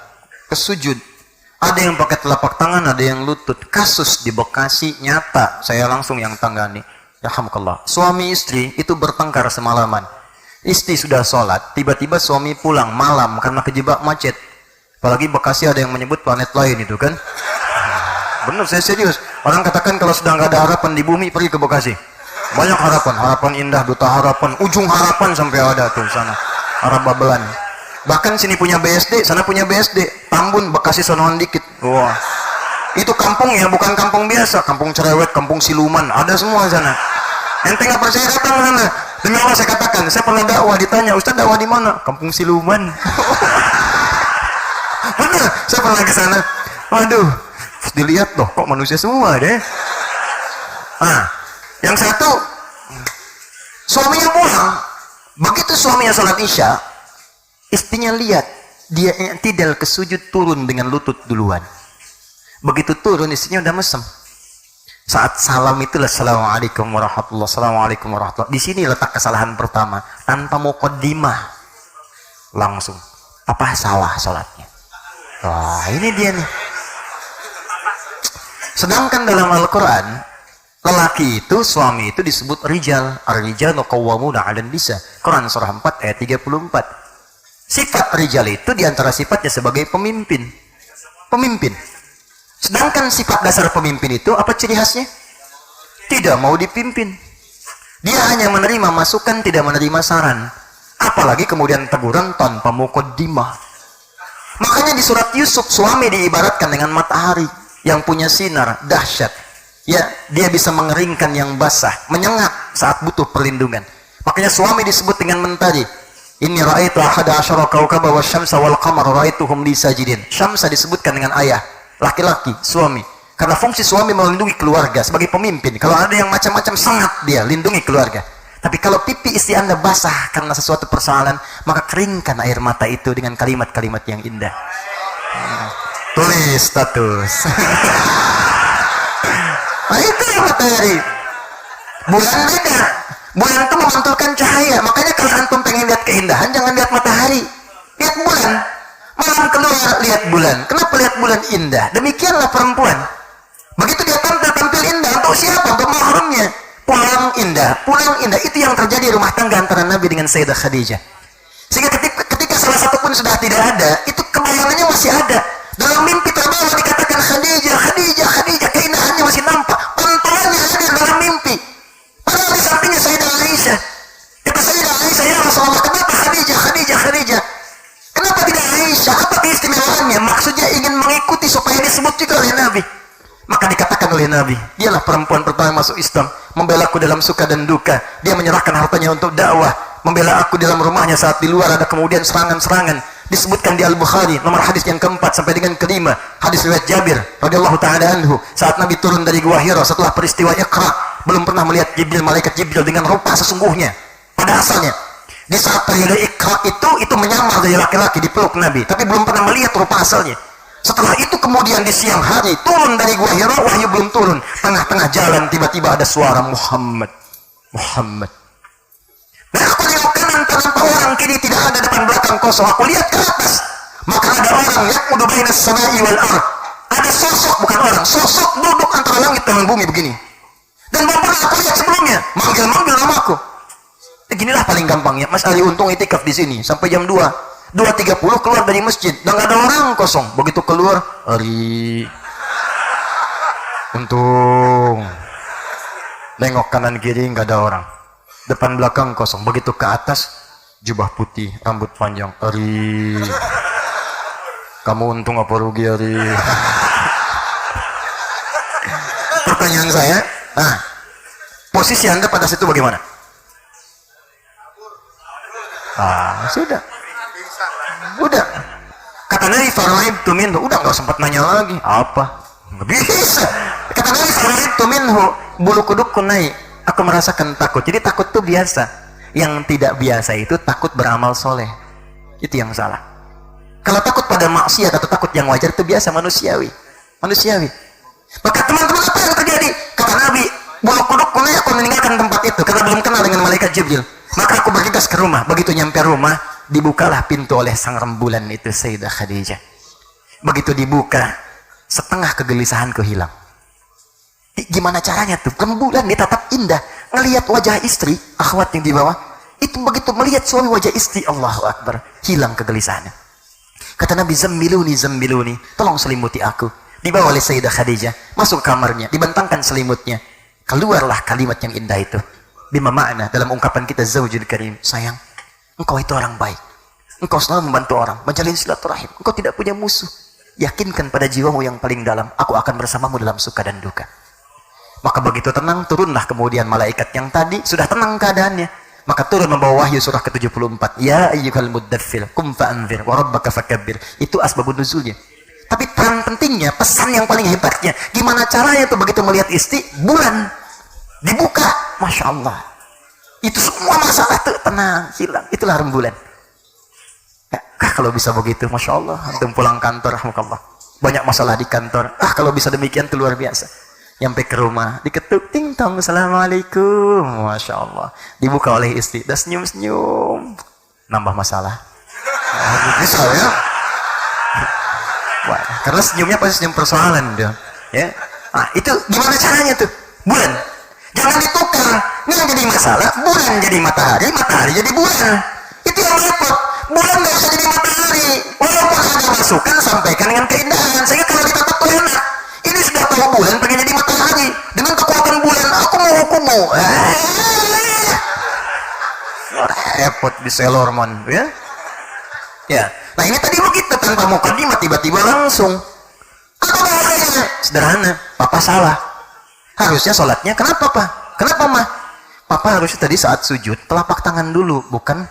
ke sujud. Ada yang pakai telapak tangan, ada yang lutut. Kasus di Bekasi nyata, saya langsung yang tangani. Alhamdulillah. Suami istri itu bertengkar semalaman. Istri sudah sholat, tiba-tiba suami pulang malam karena kejebak macet. Apalagi Bekasi ada yang menyebut planet lain itu kan. Benar, saya serius. Orang katakan kalau sudah nggak ada harapan di bumi, pergi ke Bekasi. Banyak harapan indah, duta harapan, ujung harapan sampai ada tuh sana. Arab Babelan. Bahkan sini punya BSD, sana punya BSD. Tambun, Bekasi sonoan dikit. Wah. Itu kampung ya, bukan kampung biasa. Kampung cerewet, kampung siluman, ada semua sana. Ente nggak percaya datang ke sana. Demi Allah saya katakan, saya pernah dakwah, ditanya, Ustaz dakwah di mana? Kampung siluman. Bener, saya pernah ke sana. Waduh, dilihat loh, kok manusia semua deh. Nah, yang satu, suaminya pulang. Begitu suaminya sholat isya, istrinya lihat, dia i'tidal ke sujud turun dengan lutut duluan. Begitu turun, istrinya udah mesem. Saat salam itulah assalamualaikum warahmatullahi assalamualaikum warahmatullahi. Di sini letak kesalahan pertama, tanpa muqaddimah. Langsung, apa salah sholatnya? Wah, ini dia nih. Sedangkan dalam Al-Quran, lelaki itu, suami itu disebut rijal. Ar-rijalu qawwamuna 'alan nisa. Quran surah 4 ayat 34. Sifat rijal itu diantara sifatnya sebagai pemimpin. Pemimpin. Sedangkan sifat dasar pemimpin itu apa ciri khasnya? Tidak mau dipimpin. Dia hanya menerima masukan, tidak menerima saran. Apalagi kemudian teguran tanpa muqaddimah. Makanya di surat Yusuf, suami diibaratkan dengan matahari yang punya sinar dahsyat. Ya, dia bisa mengeringkan yang basah, menyengat saat butuh perlindungan. Makanya suami disebut dengan mentari. Inni ra'aitu ahada asyara kawkaba wasyamsa wal qamara ra'aituhum li sajidin. Syamsa disebutkan dengan ayah, laki-laki, suami. Karena fungsi suami melindungi keluarga sebagai pemimpin. Kalau ada yang macam-macam sangat dia lindungi keluarga. Tapi kalau pipi istri Anda basah karena sesuatu persoalan, maka keringkan air mata itu dengan kalimat-kalimat yang indah. Tulis status. Nah, itu yang matahari. Bulan beda. Bulan itu memantulkan cahaya. Makanya kalau antum pengen lihat keindahan, jangan lihat matahari, lihat bulan. Malam keluar lihat bulan. Kenapa lihat bulan indah? Demikianlah perempuan. Begitu dia tampil indah, untuk siapa? Untuk mahramnya. Pulang indah. indah, pulang indah. Itu yang terjadi rumah tangga antara Nabi dengan Sayyidah Khadijah. Sehingga ketika salah satu pun sudah tidak ada, itu kebayangannya masih ada. Dalam mimpi terbawa dikatakan Khadijah, Khadijah, Khadijah, keindahannya masih nampak, pantulannya hadir dalam mimpi. Padahal di sampingnya Sayyidah Aisyah. Kata Sayyidah Aisyah, ya Rasulullah, kenapa Khadijah, Khadijah, Khadijah? Kenapa tidak Aisyah? Apa keistimewaannya? Maksudnya ingin mengikuti supaya disebut juga oleh Nabi. Maka dikatakan oleh Nabi, dialah perempuan pertama yang masuk Islam, membela aku dalam suka dan duka. Dia menyerahkan hartanya untuk dakwah, membela aku dalam rumahnya saat di luar ada kemudian serangan-serangan. Disebutkan di Al-Bukhari, nomor hadis yang keempat sampai dengan kelima, hadis riwayat Jabir radhiyallahu taala anhu, saat Nabi turun dari Gua Hira setelah peristiwa Iqra, belum pernah melihat Jibril, malaikat Jibril dengan rupa sesungguhnya pada asalnya. Di saat periode Iqra itu menyamar dari laki-laki dipeluk Nabi, tapi belum pernah melihat rupa asalnya. Setelah itu kemudian di siang hari turun dari Gua Hira, wahyu belum turun. Tengah-tengah jalan tiba-tiba ada suara Muhammad, Muhammad. Nah, aku lihat kanan tanpa orang, kini tidak ada, depan belakang kosong. Aku lihat ke atas, maka ada orang yaqudu bainas samai wal ardh. Ada sosok, bukan orang, sosok duduk antara langit dan bumi begini. Dan belum pernah aku lihat sebelumnya, manggil-manggil namaku. Beginilah paling gampangnya. Mas Ali Untung itikaf di sini sampai jam 2:30 keluar dari masjid dan nggak ada orang, kosong. Begitu keluar, Ari Untung nengok kanan kiri nggak ada orang, depan belakang kosong. Begitu ke atas, jubah putih, rambut panjang, Ari kamu untung apa rugi, Ari? Pertanyaan saya, posisi Anda pada situ bagaimana? Sudah. Udah. Kata Nabi, fara'ibtu minhu. Udah nggak sempat nanya lagi. Apa? Nggak bisa. Kata Nabi, fara'ibtu minhu. Bulu kudukku naik. Aku merasakan takut. Jadi takut itu biasa. Yang tidak biasa itu takut beramal soleh. Itu yang salah. Kalau takut pada maksiat atau takut yang wajar itu biasa, manusiawi. Manusiawi. Maka teman-teman, apa yang terjadi? Kata Nabi, bulu kudukku naik, aku meninggalkan tempat itu karena belum kenal dengan malaikat Jibril. Maka aku bergegas ke rumah. Begitu nyampe rumah, dibukalah pintu oleh sang rembulan itu, Sayyidah Khadijah. Begitu dibuka, setengah kegelisahanku hilang. Gimana caranya tuh? Rembulan ditatap indah, ngelihat wajah istri, akhwat yang di bawah, itu begitu melihat suami wajah istri, Allahu Akbar, hilang kegelisahannya. Kata Nabi, zammiluni, zammiluni, tolong selimuti aku. Dibawa oleh Sayyidah Khadijah, masuk kamarnya, dibentangkan selimutnya. Keluarlah kalimat yang indah itu. Bima makna dalam ungkapan kita, zaujul karim, sayang, engkau itu orang baik. Engkau selalu membantu orang, menjalin silaturahim. Engkau tidak punya musuh. Yakinkan pada jiwamu yang paling dalam, aku akan bersamamu dalam suka dan duka. Maka begitu tenang, turunlah kemudian malaikat yang tadi sudah tenang keadaannya. Maka turun membawa wahyu surah ke-74. Ya ayyuhal muddaththir, qum fa'anzir wa rabbaka fakabbir. Itu asbabun nuzulnya. Tapi peran pentingnya, pesan yang paling hebatnya, gimana caranya tuh begitu melihat istri, bulan dibuka, Masya Allah, itu semua masalah tuh tenang, hilang. Itulah rembulan. Kalau bisa begitu, Masya Allah, antum pulang kantor, rahmatullah, banyak masalah di kantor. Kalau bisa demikian tuh luar biasa. Nyampe ke rumah, diketuk, ting tong, assalamualaikum, Masya Allah, dibuka oleh istri, dah senyum-senyum, nambah masalah. Bisa ya? Wah, karena senyumnya pasti senyum persoalan dia. Ya, itu gimana caranya tuh? Bulan. Jangan ditukar. Ini yang jadi masalah, bulan jadi matahari, matahari jadi bulan. Itu yang repot. Bulan nggak usah jadi matahari. Walaupun ada masukan, sampaikan dengan keindahan. Sehingga kalau ditatap tuh enak. Ini sudah tahu bulan pengen jadi matahari. Dengan kekuatan bulan, aku mau hukummu. Repot di selormon, ya. Ya. Nah ini tadi begitu tanpa mukadimah, tiba-tiba langsung. Apa bahasanya? Sederhana. Papa salah. Harusnya sholatnya, kenapa Pak? Kenapa Mah? Papa harusnya tadi saat sujud, telapak tangan dulu, bukan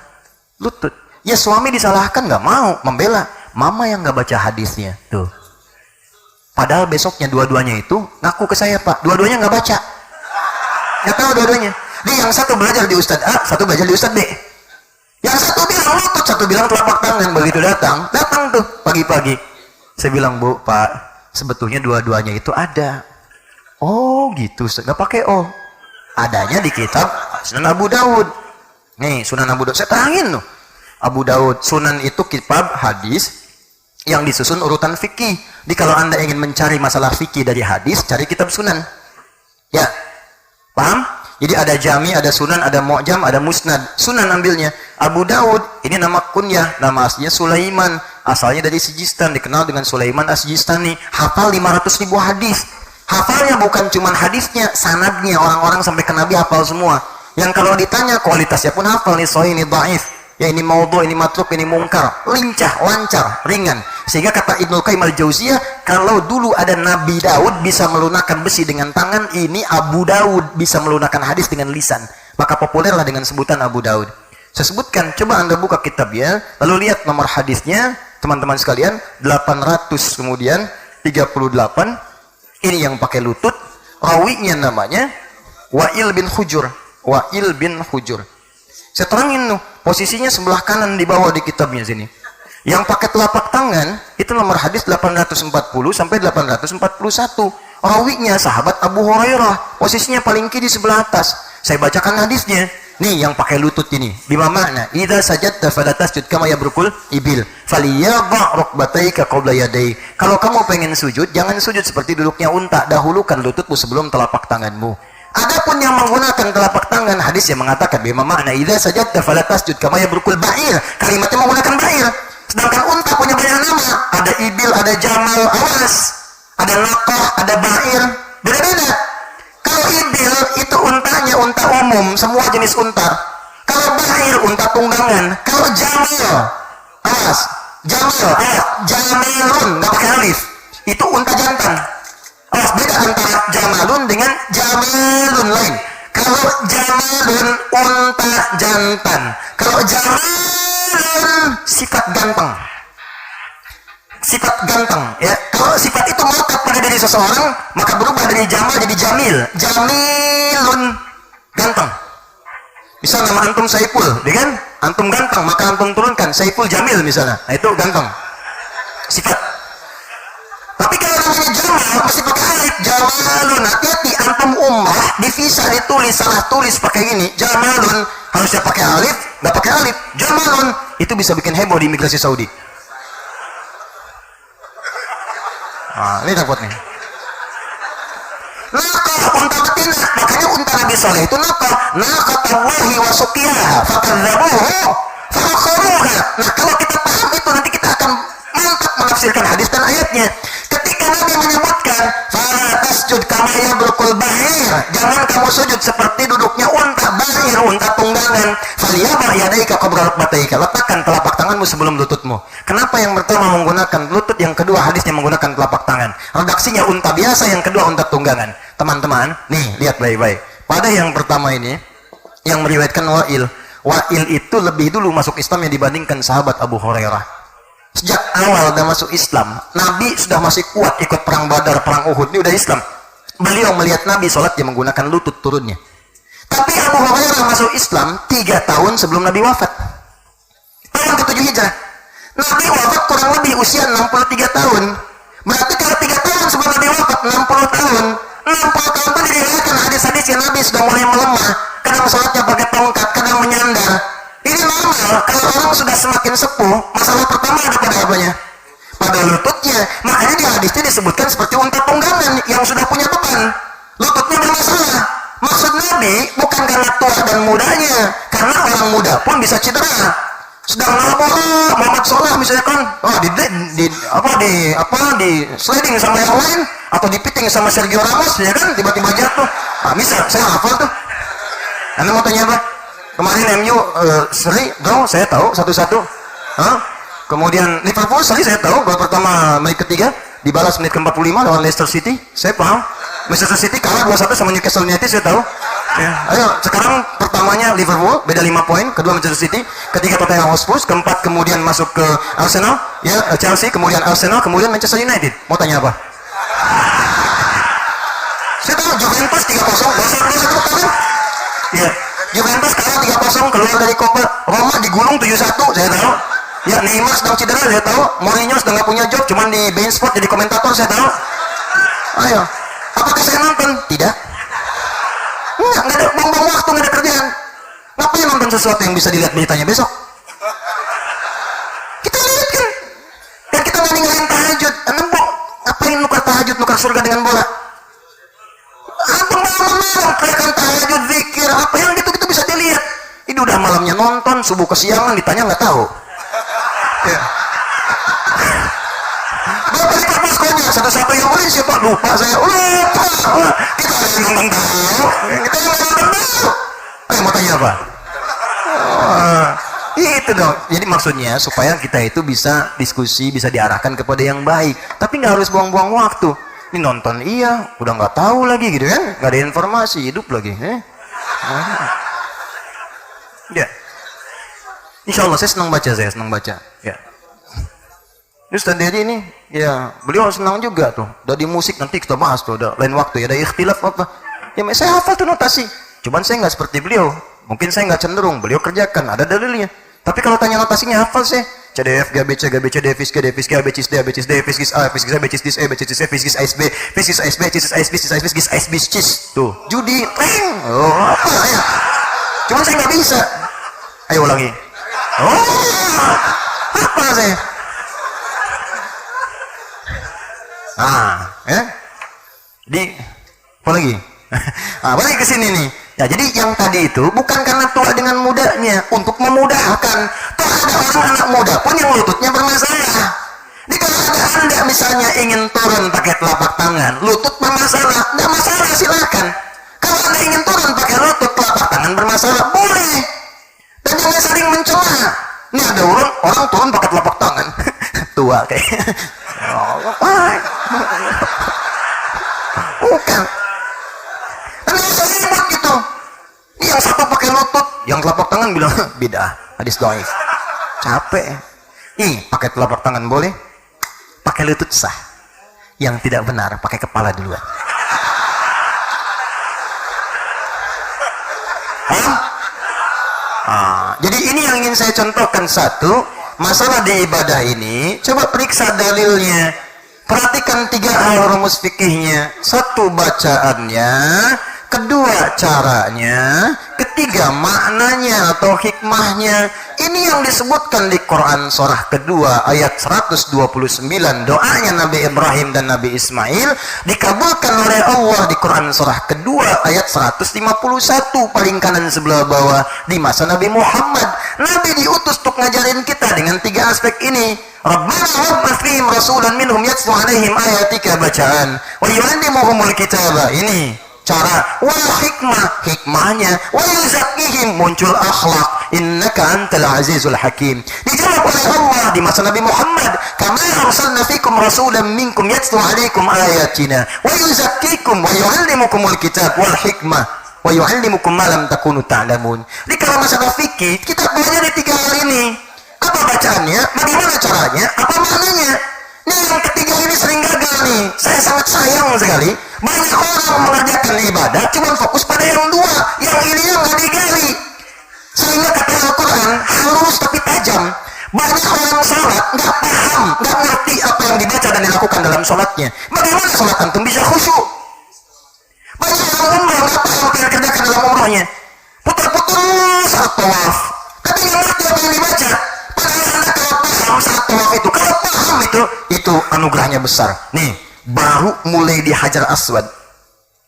lutut. Ya suami disalahkan, nggak mau, membela. Mama yang nggak baca hadisnya, tuh. Padahal besoknya dua-duanya itu ngaku ke saya, Pak. Dua-duanya nggak baca. Nggak tahu dua-duanya. Dia yang satu belajar di Ustadz A, satu belajar di Ustadz B. Yang satu bilang lutut, satu bilang telapak tangan. Begitu datang tuh pagi-pagi. Saya bilang, Bu, Pak, sebetulnya dua-duanya itu ada. Oh gitu, nggak pakai oh. Adanya di kitab Sunan Abu Daud. Nih Sunan Abu Daud, saya terangin loh. Abu Daud, Sunan itu kitab hadis yang disusun urutan fikih. Jadi kalau anda ingin mencari masalah fikih dari hadis, cari kitab Sunan. Ya, paham? Jadi ada jami, ada sunan, ada mu'jam, ada musnad. Sunan ambilnya. Abu Daud, ini nama kunyah, nama aslinya Sulaiman. Asalnya dari Sijistan, dikenal dengan Sulaiman As-Sijistani. Hafal 500.000 hadis. Hafalnya bukan cuma hadisnya, sanadnya. Orang-orang sampai ke Nabi hafal semua. Yang kalau ditanya kualitasnya pun hafal, nih sahih, ini dhaif. Ya ini maudhu, ini matruk, ini mungkar. Lincah, lancar, ringan. Sehingga kata Ibnu Qayyim al-Jauziyah, kalau dulu ada Nabi Daud bisa melunakkan besi dengan tangan, ini Abu Daud bisa melunakkan hadis dengan lisan. Maka populerlah dengan sebutan Abu Daud. Saya sebutkan, coba Anda buka kitab ya, lalu lihat nomor hadisnya, teman-teman sekalian, 800 kemudian 38. Ini yang pakai lutut, rawinya namanya Wa'il bin Hujur. Wa'il bin Hujur. Saya terangin tuh, posisinya sebelah kanan di bawah di kitabnya sini. Yang pakai telapak tangan itu nomor hadis 840 sampai 841. Rawinya sahabat Abu Hurairah, posisinya paling kiri sebelah atas. Saya bacakan hadisnya. Nih yang pakai lutut ini. Bima makna? Idza sajadta fala tasjud kama yabrukul ibil. Faliyadha rukbataika qabla yaday. Kalau kamu pengen sujud, jangan sujud seperti duduknya unta. Dahulukan lututmu sebelum telapak tanganmu. Adapun yang menggunakan telapak tangan, hadis yang mengatakan bima makna idza sajadta fala tasjud kama yabrukul ba'ir. Kalimatnya menggunakan ba'ir. Sedangkan unta punya banyak nama. Ada ibil, ada jamal, awas. Ada naqah, ada ba'ir. Beda-beda. Kalau ibil itu untanya unta umum, semua jenis unta. Kalau ba'ir unta tunggangan. Kalau jamal, awas. Jamal, jamalun, nggak pakai alif. Itu unta jantan. Awas, beda antara jamalun dengan jamalun lain. Kalau jamalun unta jantan. Kalau jamalun sifat ganteng. Sifat ganteng ya. Kalau sifat itu melekat pada diri seseorang, maka berubah dari jamal jadi jamil. Jamilun, ganteng. Misal nama antum Saiful, ya kan? Antum ganteng, maka antum turunkan Saiful Jamil misalnya. Nah, itu ganteng. Sifat. Tapi kalau namanya jamal mesti pakai alif. Jamalun, hati-hati antum umrah di visa ditulis salah tulis pakai gini. Jamalun harusnya pakai alif, nggak pakai alif. Jamalun itu bisa bikin heboh di imigrasi Saudi. Nah, ini dapat nih. Nakah unta betina, makanya unta Nabi Saleh itu nakah. Naqatallahi wa suqiyaha fakadzabuhu fakharuha. Nah, kalau kita paham itu nanti kita akan mantap menafsirkan hadis dan ayatnya. Ketika Nabi menyebutkan fala tasjud kama yabrukul ba'ir, jangan kamu sujud seperti duduknya unta ba'ir, unta tunggangan. Faliyaba yadaika qabla rukbataika, letakkan telapak tanganmu sebelum lututmu. Kenapa yang pertama menggunakan lutut, yang kedua hadisnya menggunakan telapak tangan? Redaksinya unta biasa, yang kedua unta tunggangan. Teman-teman, nih lihat baik-baik. Pada yang pertama ini yang meriwayatkan Wa'il. Wa'il itu lebih dulu masuk Islam yang dibandingkan sahabat Abu Hurairah. Sejak awal udah masuk Islam, Nabi sudah masih kuat ikut perang Badar, perang Uhud, ini udah Islam. Beliau melihat Nabi sholat dia menggunakan lutut turunnya. Tapi Abu Hurairah masuk Islam 3 tahun sebelum Nabi wafat. Tahun ke-7 Hijrah. Nabi wafat kurang lebih usia 63 tahun. Berarti kalau 3 tahun sebelum Nabi wafat 60 tahun. 60 tahun itu diriwayatkan hadis-hadisnya Nabi sudah mulai melemah. Kadang sholatnya pakai tongkat, kadang menyandar. Ini normal, kalau orang sudah semakin sepuh, masalah pertama ada pada apanya? Pada lututnya. Makanya di hadisnya disebutkan seperti unta tunggangan yang sudah punya beban. Lututnya bermasalah. Maksud Nabi bukan karena tua dan mudanya, karena orang muda pun bisa cedera. Sedang ngabur Muhammad Salah misalnya kan, di sliding sama yang lain, atau dipiting sama Sergio Ramos, ya kan, tiba-tiba jatuh. Nah, misal saya hafal tuh. Anda mau tanya apa? Kemarin MU seri, bro, saya tahu satu-satu. Kemudian Liverpool seri saya tahu, gol pertama menit ketiga dibalas menit ke-45 lawan Leicester City, saya paham. Manchester City kalah 2-1 sama Newcastle United, saya tahu. Ya. Ayo, sekarang pertamanya Liverpool beda 5 poin, kedua Manchester City, ketiga Tottenham Hotspur, keempat kemudian masuk ke Arsenal, ya Chelsea, kemudian Arsenal, kemudian Manchester United. Mau tanya apa? Saya tahu Juventus 3-0, dosa. Ya. Juventus kalah 3-0 keluar dari Copa. Roma digulung 7-1, saya tahu. Ya, Neymar sedang cedera, saya tahu. Mourinho sedang nggak punya job, cuman di bein sport jadi komentator, saya tahu. Ayo, apakah saya nonton? Tidak. Nggak ada buang-buang waktu, nggak ada kerjaan. Ngapain nonton sesuatu yang bisa dilihat beritanya besok? Kita lihat kan. Dan kita nggak ninggalin tahajud. Nembok, ngapain nukar tahajud, nukar surga dengan bola? Antum malam-malam teriakan tahajud, zikir. subuh kesiangan, ditanya nggak tahu. Ya. Berapa sih Pak poskonya? Satu-satu yang beli siapa? Lupa saya. Lupa. Kita ada yang nonton tahu. Kita yang nonton tahu. Ayo mau tanya apa? Itu dong. Jadi maksudnya supaya kita itu bisa diskusi, bisa diarahkan kepada yang baik. Tapi nggak harus buang-buang waktu. Ini nonton iya, udah nggak tahu lagi gitu kan? Nggak ada informasi, hidup lagi. Ya. Insya Allah saya senang baca, Ya. Terus tadi ini, ya beliau senang juga tuh. Udah di musik nanti kita bahas tuh, udah lain waktu ya. Ada ikhtilaf apa? Ya saya hafal tuh notasi. Cuman saya nggak seperti beliau. Mungkin saya nggak cenderung. Beliau kerjakan, ada dalilnya. Tapi kalau tanya notasinya hafal sih. CDF, GBC, GBC, DFIS, G, DFIS, G, ABCIS, D, ABCIS, D, FIS, GIS A, FIS, GIS A, BCIS, DIS, E, BCIS, DIS, E, FIS, GIS, ASB, FIS, GIS, ASB, CIS, ASB, CIS, ASB, GIS, ASB, CIS. Tuh, judi. Oh, apa ya? Cuman saya nggak bisa. Ayo ulangi. Oh, apa saya? Apa lagi? Balik ke sini nih. Ya, jadi yang tadi itu bukan karena tua dengan mudanya, untuk memudahkan. Toh ada orang anak muda pun yang lututnya bermasalah. Jadi kalau ada Anda misalnya ingin turun pakai telapak tangan, lutut bermasalah, nggak masalah, silakan. Kalau Anda ingin turun pakai lutut, telapak tangan bermasalah, boleh. Dan jangan saling mencela. Ini ada orang turun pakai telapak tangan, tua kayak. Bukan. Ribut gitu. Ini yang satu pakai lutut, yang telapak tangan bilang bidah, hadis dhaif. Capek. Pakai telapak tangan boleh, pakai lutut sah. Yang tidak benar pakai kepala duluan. Jadi ini yang ingin saya contohkan. Satu, masalah di ibadah ini, coba periksa dalilnya. Perhatikan 3 hal rumus fikihnya. 1, bacaannya. 2, caranya. 3, maknanya atau hikmahnya. Ini yang disebutkan di Quran surah kedua ayat 129. Doanya Nabi Ibrahim dan Nabi Ismail dikabulkan oleh Allah di Quran surah kedua ayat 151 paling kanan sebelah bawah di masa Nabi Muhammad. Nabi diutus untuk ngajarin kita dengan 3 aspek ini. Rabbana wab'ath fihim rasulan minhum yatlu alaihim ayatika, bacaan, wa yu'allimuhumul kitaba, ini cara, wal hikmahnya, wa yuzakkihim, muncul akhlak, innaka antal azizul hakim. Dijawab oleh Allah di masa Nabi Muhammad, kama arsalna fikum rasulan minkum yatlu alaikum ayatina wa yuzakkikum wa yu'allimukumul kitab wal hikmah wa yu'allimukum ma lam takunu ta'lamun. Di kalau masalah fikih kita belajar di 3 hal ini. Apa bacaannya, bagaimana caranya, apa maknanya. Nih yang ketiga ini sering gagal nih. Saya sangat sayang sekali. Banyak orang mengerjakan ibadah cuma fokus pada yang 2, yang ini yang nggak digali. Sehingga kata Al-Quran halus tapi tajam. Banyak orang sholat nggak paham, nggak ngerti apa yang dibaca dan dilakukan dalam sholatnya. Bagaimana sholat antum bisa khusyuk? Banyak orang umrah nggak paham apa yang dikerjakan dalam umrahnya. Putar-putar saat tawaf, tapi nggak ngerti apa yang dibaca. Padahal Anda kalau paham saat tawaf itu, kalau paham itu anugerahnya besar. Nih, baru mulai di Hajar Aswad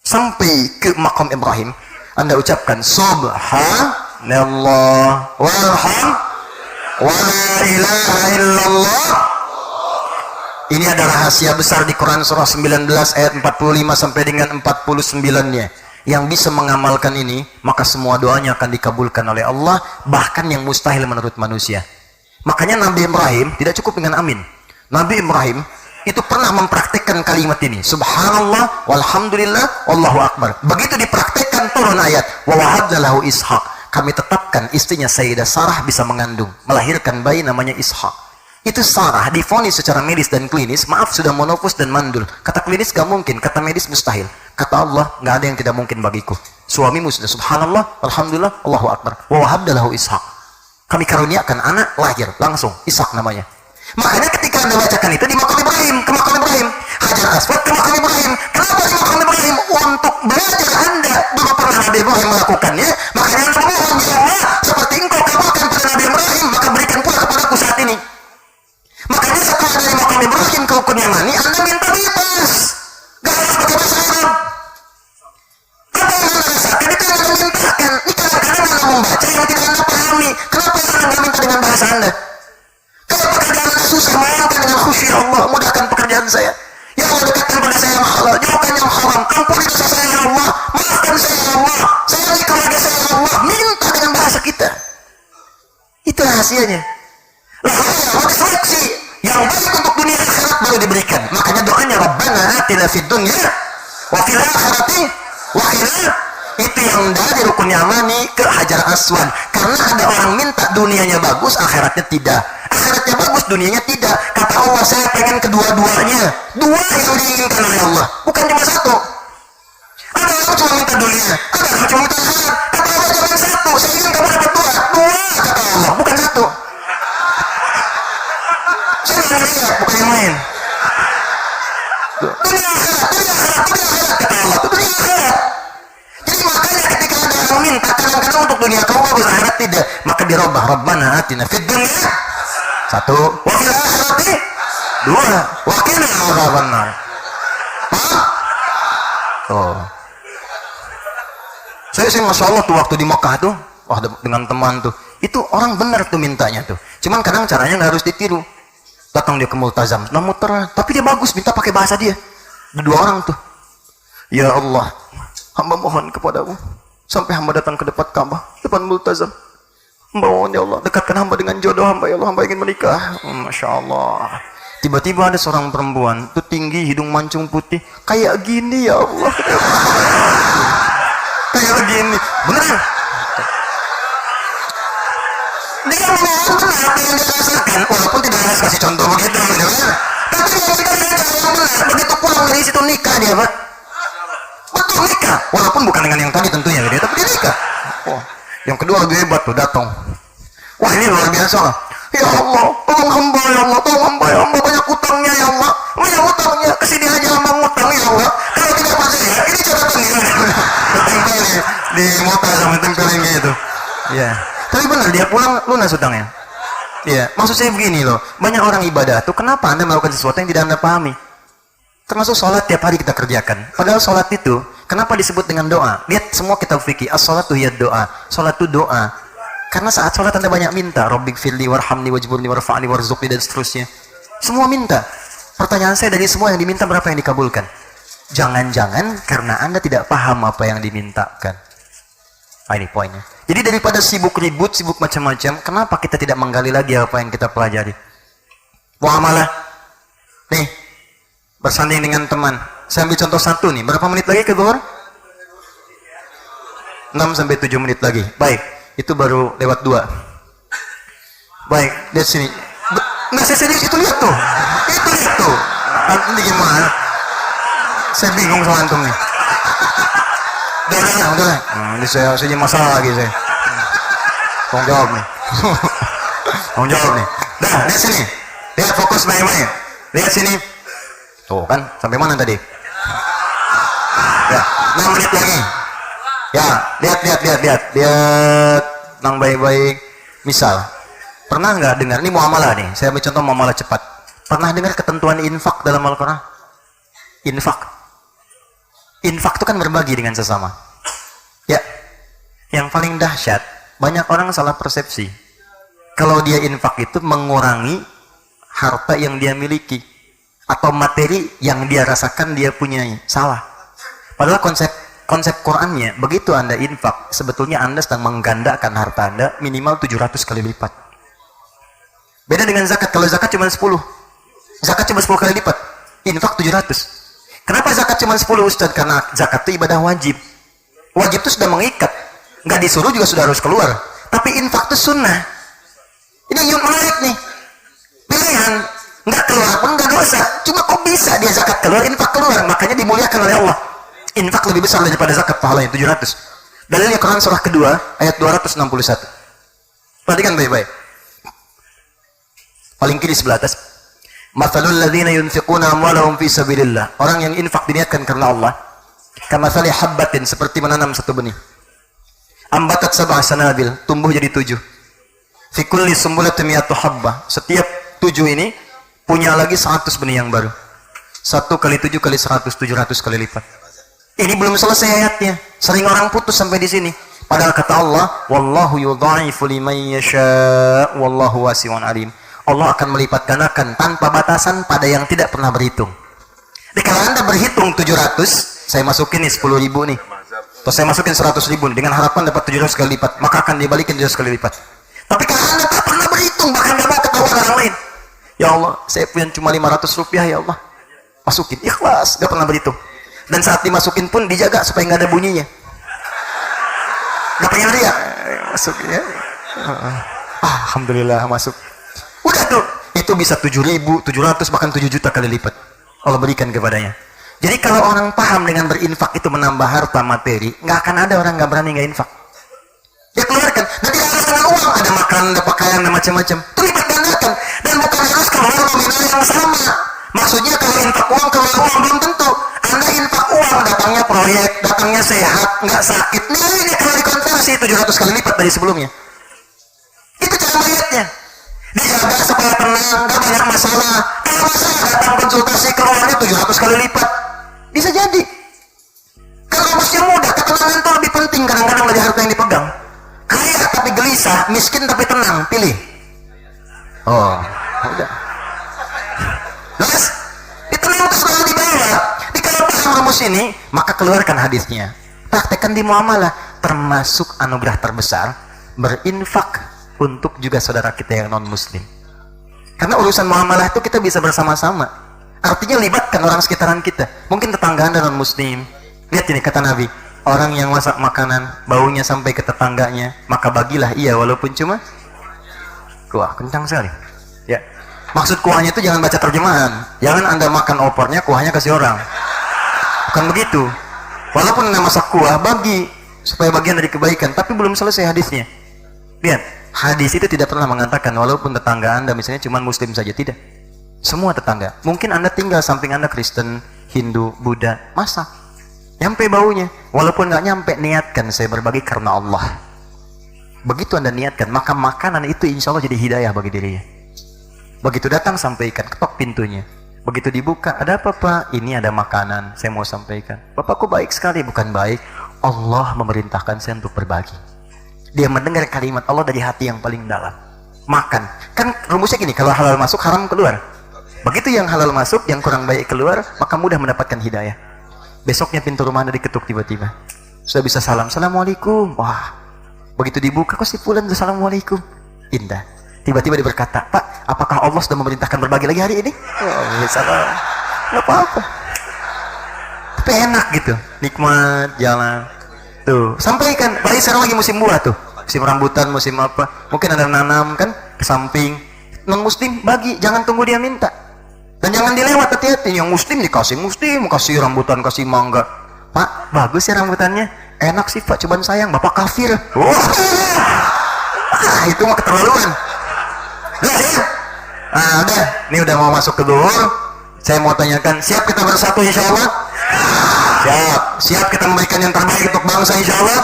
sampai ke makam Ibrahim, Anda ucapkan subhanallah walhamdulillah wa la ilaha illallah. Ini ada rahasia besar di Quran surah 19 ayat 45 sampai dengan 49-nya. Yang bisa mengamalkan ini, maka semua doanya akan dikabulkan oleh Allah, bahkan yang mustahil menurut manusia. Makanya Nabi Ibrahim tidak cukup dengan amin. Nabi Ibrahim itu pernah mempraktekkan kalimat ini, subhanallah walhamdulillah wallahu akbar. Begitu dipraktekkan turun ayat wa wahabna lahu ishaq. Kami tetapkan istrinya Sayyidah Sarah bisa mengandung, melahirkan bayi namanya Ishaq. Itu Sarah divonis secara medis dan klinis, maaf sudah monofus dan mandul. Kata klinis gak mungkin, kata medis mustahil. Kata Allah, gak ada yang tidak mungkin bagiku. Suamimu sudah subhanallah alhamdulillah allahu akbar wa wahabna lahu ishaq. Kami karuniakan anak, lahir langsung Ishak namanya. Makanya ketika Anda bacakan itu di makam Ibrahim, ke makam Ibrahim, Hajar Aswad ke makam Ibrahim. Kenapa di makam Ibrahim? Untuk belajar Anda. Dulu pernah Nabi Ibrahim melakukannya, makanya Anda memohon, ya Allah, seperti engkau kabulkan pada Nabi Ibrahim, maka berikan pula kepadaku saat ini. Makanya setelah dari makam Ibrahim ke Rukun Yamani, Anda minta bebas. Gak harus pakai bahasa Arab. Apa yang Anda rasakan itu yang Anda mintakan. Ini kadang-kadang Anda membaca yang tidak Anda pahami. Kenapa saya. Ya Allah, dekatkan pada saya yang halal, jauhkan yang haram. Ampuni dosa saya ya Allah, maafkan saya ya Allah, sayangi keluarga saya ya Allah. Minta dengan bahasa kita. Itu rahasianya. Lalu seleksi yang baik untuk dunia akhirat baru diberikan. Makanya doanya Rabbana atina fid dunya wa fil akhirati wa qina. Itu yang dari rukun yamani ke Hajar Aswad. Karena ada orang minta dunianya bagus, akhiratnya tidak. Akhiratnya bagus, dunianya tidak. Kata Allah, saya pengen kedua-duanya. Dua yang diinginkan oleh Allah, bukan cuma satu. Ada orang cuma minta dunia, ada orang cuma minta akhirat. Kata Allah, jangan satu, saya ingin kamu dapat dua. Dua, kata Allah, bukan satu. Saya ingin lihat, bukan yang lain. Dunia akhirat, dunia akhirat, dunia akhirat, kata Allah, itu dunia akhirat. Jadi makanya ketika ada orang minta, kadang-kadang untuk dunia kamu bagus, akhirat tidak, maka dirobah. Rabbana atina fid dunya, satu, wa fil akhirati, dua, wa qina adzabannar. Oh. Saya sih Masya Allah tuh waktu di Mekah tuh, wah dengan teman tuh, itu orang benar tuh mintanya tuh. Cuman kadang caranya nggak harus ditiru. Datang dia ke multazam, nah muter, tapi dia bagus, minta pakai bahasa dia. Ada dua orang tuh. Ya Allah, hamba mohon kepadamu, sampai hamba datang ke depan Ka'bah, depan multazam. Hamba mohon ya Allah, dekatkan hamba dengan jodoh hamba ya Allah, hamba ingin menikah. Masya Allah. Tiba-tiba ada seorang perempuan, tuh tinggi, hidung mancung putih, kayak gini ya Allah. Kayak gini, bener. Dia memohon benar apa yang dia rasakan, walaupun tidak harus kasih contoh begitu, benar. Tapi yang kita lihat yang benar, begitu pulang dari situ nikah dia, Pak. Betul nikah, walaupun bukan dengan yang tadi tentunya dia, tapi dia nikah. Oh, yang kedua lebih hebat tuh, datang. Wah ini luar biasa lah. Ya Allah, tolong hamba ya Allah, tolong hamba ya Allah, banyak utangnya ya Allah, banyak utangnya, kesini aja hamba ngutang ya Allah. Kalau tidak percaya, ini catatan ini. Tempel di mota sama tempelin gitu. Ya. Tapi benar dia pulang lunas utangnya. Iya, maksud saya begini loh, banyak orang ibadah tuh kenapa Anda melakukan sesuatu yang tidak Anda pahami? Termasuk sholat tiap hari kita kerjakan. Padahal sholat itu kenapa disebut dengan doa? Lihat semua kitab fikih, as-sholatu hiya doa. Sholat itu doa. Karena saat sholat Anda banyak minta, Rabbighfirli warhamni wajburni warfa'ni warzuqni dan seterusnya. Semua minta. Pertanyaan saya dari semua yang diminta berapa yang dikabulkan? Jangan-jangan karena Anda tidak paham apa yang dimintakan. Ah, ini poinnya. Jadi daripada sibuk ribut, sibuk macam-macam, kenapa kita tidak menggali lagi apa yang kita pelajari? Muamalah. Nih, bersanding dengan teman. Saya ambil contoh satu nih. Berapa menit lagi ke Zuhur? 6-7 menit lagi. Baik, itu baru lewat 2. Baik, lihat sini. Nggak, saya serius, itu lihat tuh. Itu lihat tuh. Ini gimana? Saya bingung sama antum nih. Udah. Ini saya jadi masalah lagi saya. Tolong jawab nih. Tolong jawab nih. Dah, lihat sini. Lihat fokus baik-baik. Lihat sini. Tuh kan, sampai mana tadi? Ya, 6 menit lagi. Ya, lihat. Lihat, nang baik-baik. Misal, pernah nggak dengar ini muamalah nih? Saya ambil contoh muamalah cepat. Pernah dengar ketentuan infak dalam Al-Quran? Infak itu kan berbagi dengan sesama. Ya, yang paling dahsyat, banyak orang salah persepsi. Kalau dia infak itu mengurangi harta yang dia miliki atau materi yang dia rasakan dia punyai. Salah. Padahal konsep Qurannya, begitu Anda infak, sebetulnya Anda sedang menggandakan harta Anda minimal 700 kali lipat. Beda dengan zakat. Kalau zakat cuma 10. Zakat cuma 10 kali lipat. Infak 700. Kenapa zakat cuma 10 Ustaz? Karena zakat itu ibadah wajib. Wajib itu sudah mengikat. Nggak disuruh juga sudah harus keluar. Tapi infak itu sunnah. Ini yang menarik nih. Pilihan. Nggak keluar pun nggak dosa. Cuma kok bisa dia zakat keluar, infak keluar. Makanya dimuliakan oleh Allah. Infak lebih besar daripada zakat, pahalanya 700. Dalilnya Quran surah kedua, ayat 261. Perhatikan baik-baik. Paling kiri sebelah atas. Mathalul ladzina yunfiquna amwalahum fi sabilillah. Orang yang infak diniatkan karena Allah. Kamathali habbatin, seperti menanam satu benih. Ambatat sab'a sanabil, tumbuh jadi 7. Fi kulli sumbulatin mi'atu habbah. Setiap 7 ini punya lagi 100 benih yang baru. 1 kali 7 kali 100, 700 kali lipat. Ini belum selesai ayatnya. Sering orang putus sampai di sini. Padahal kata Allah, wallahu yudha'ifu liman yasha' wallahu wasi'un alim. Allah akan melipat gandakan tanpa batasan pada yang tidak pernah berhitung. Jadi kalau Anda berhitung 700, saya masukin nih 10.000 nih. Terus saya masukin 100.000 dengan harapan dapat 700 kali lipat, maka akan dibalikin 700 kali lipat. Tapi kalau Anda tak pernah berhitung, bahkan nggak mau ketahuan orang lain, ya Allah, saya punya cuma 500 rupiah ya Allah, masukin, ikhlas, nggak pernah berhitung. Dan saat dimasukin pun dijaga supaya nggak ada bunyinya. Nggak pengen riak, masukin ya. Alhamdulillah masuk. Udah tuh, itu bisa 7.700 bahkan 7 juta kali lipat Allah berikan kepadanya. Jadi kalau orang paham dengan berinfak itu menambah harta materi, nggak akan ada orang nggak berani nggak infak. Dia keluarkan, dan tidak harus dengan uang, ada makanan, ada pakaian, ada macam-macam. Itu lipat gandakan, dan bukan harus keluar nominal yang sama. Maksudnya kalau infak uang keluar uang belum tentu. Anda infak uang, datangnya proyek, datangnya sehat, nggak sakit. Ini kalau dikonversi 700 kali lipat dari sebelumnya. Itu cara melihatnya. Dijaga supaya tenang, nggak banyak masalah. Kalau masalah datang konsultasi keluarnya 700 kali lipat. Bisa jadi. Kalau masih muda, ketenangan itu lebih penting kadang-kadang dari harta yang dipegang. Kaya tapi gelisah, miskin tapi tenang, pilih. Oh, udah. Terus, tenang itu selalu dibawa. Di kalau paham rumus ini, maka keluarkan hadisnya. Praktekkan di muamalah, termasuk anugerah terbesar, berinfak untuk juga saudara kita yang non-muslim. Karena urusan muamalah itu kita bisa bersama-sama. Artinya libatkan orang sekitaran kita. Mungkin tetangga Anda non-muslim. Lihat ini kata Nabi, orang yang masak makanan, baunya sampai ke tetangganya, maka bagilah ia walaupun cuma kuah. Kencang sekali. Ya. Maksud kuahnya itu jangan baca terjemahan. Jangan Anda makan opornya, kuahnya kasih orang. Bukan begitu. Walaupun Anda masak kuah, bagi supaya bagian dari kebaikan. Tapi belum selesai hadisnya. Lihat, hadis itu tidak pernah mengatakan walaupun tetangga Anda misalnya cuma muslim saja, tidak. Semua tetangga. Mungkin Anda tinggal samping Anda Kristen, Hindu, Buddha, masak. Nyampe baunya, walaupun nggak nyampe, niatkan saya berbagi karena Allah. Begitu Anda niatkan, maka makanan itu insya Allah jadi hidayah bagi dirinya. Begitu datang, sampaikan, ketok pintunya. Begitu dibuka, ada apa Pak? Ini ada makanan, saya mau sampaikan. Bapakku baik sekali, bukan baik. Allah memerintahkan saya untuk berbagi. Dia mendengar kalimat Allah dari hati yang paling dalam. Makan, kan rumusnya gini, kalau halal masuk, haram keluar. Begitu yang halal masuk, yang kurang baik keluar, maka mudah mendapatkan hidayah. Besoknya pintu rumah Anda diketuk tiba-tiba. Sudah bisa salam, Assalamualaikum. Wah, begitu dibuka, kok si Fulan Assalamualaikum. Indah. Tiba-tiba dia berkata, Pak, apakah Allah sudah memerintahkan berbagi lagi hari ini? Oh, salam. Nggak apa-apa. Tapi enak gitu, nikmat, jalan. Tuh, sampaikan. Baik, sekarang lagi musim buah tuh. Musim rambutan, musim apa. Mungkin Anda nanam kan, ke samping. Non-muslim, bagi. Jangan tunggu dia minta. Dan jangan dilewat, hati-hati. Yang muslim dikasih muslim, kasih rambutan, kasih mangga. Pak, bagus ya rambutannya. Enak sih Pak, cobaan sayang. Bapak kafir. Wah, itu mah keterlaluan. Nah, udah. Ini udah mau masuk ke duhur. Saya mau tanyakan, siap kita bersatu insya Allah? Siap. Siap kita memberikan yang terbaik untuk bangsa insya Allah?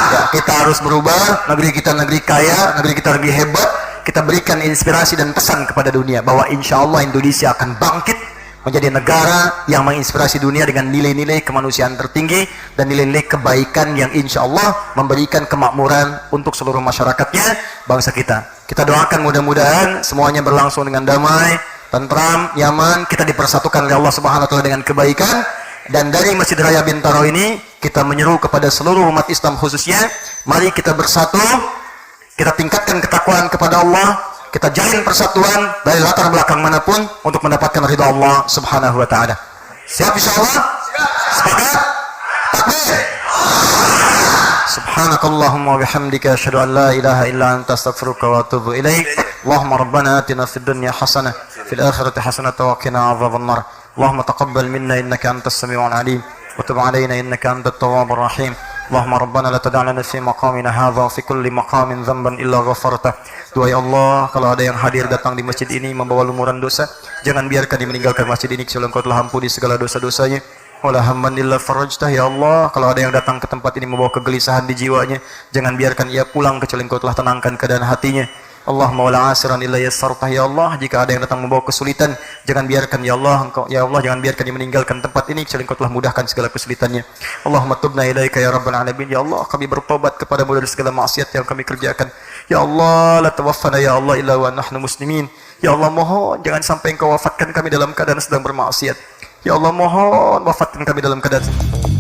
Ya, kita harus berubah. Negeri kita negeri kaya, negeri kita negeri hebat. Kita berikan inspirasi dan pesan kepada dunia bahwa insya Allah Indonesia akan bangkit menjadi negara yang menginspirasi dunia dengan nilai-nilai kemanusiaan tertinggi dan nilai-nilai kebaikan yang insya Allah memberikan kemakmuran untuk seluruh masyarakatnya, bangsa kita. Kita doakan mudah-mudahan semuanya berlangsung dengan damai, tentram, nyaman, kita dipersatukan oleh Allah Subhanahu wa taala dengan kebaikan. Dan dari Masjid Raya Bintaro ini kita menyeru kepada seluruh umat Islam khususnya, mari kita bersatu. Kita tingkatkan ketakwaan kepada Allah, kita jalin persatuan dari latar belakang manapun untuk mendapatkan ridha Allah Subhanahu wa taala. Siap insyaallah? Sepakat? Takbir. Subhanakallahumma wa bihamdika asyhadu an la ilaha illa anta astaghfiruka wa atubu ilaik. Allahumma rabbana atina fid dunya hasanah fil akhirati hasanah wa qina adzabannar. Allahumma taqabbal minna innaka antas samiul alim wa tub alaina innaka antat tawwabur rahim. اللهم ربنا لا تدع لنا في مقامنا هذا في كل مقام ذنبا إلا غفرته. Doa ya Allah, kalau ada yang hadir datang di masjid ini membawa lumuran dosa, jangan biarkan dia meninggalkan masjid ini kecuali Engkau telah ampuni segala dosa-dosanya. Wala hamman illa farajtah. Ya Allah, kalau ada yang datang ke tempat ini membawa kegelisahan di jiwanya, jangan biarkan ia pulang kecuali Engkau telah tenangkan keadaan hatinya. Allahumma wala asiran illa yassartah ya Allah. Jika ada yang datang membawa kesulitan, jangan biarkan ya Allah, Engkau ya Allah jangan biarkan dia meninggalkan tempat ini kecuali Engkau telah mudahkan segala kesulitannya. Allahumma tubna ilaika ya rabbal alamin. Ya Allah, kami bertobat kepadamu dari segala maksiat yang kami kerjakan. Ya Allah, la tawaffana ya Allah illa wa nahnu muslimin. Ya Allah, mohon jangan sampai Engkau wafatkan kami dalam keadaan sedang bermaksiat. Ya Allah, mohon wafatkan kami dalam keadaan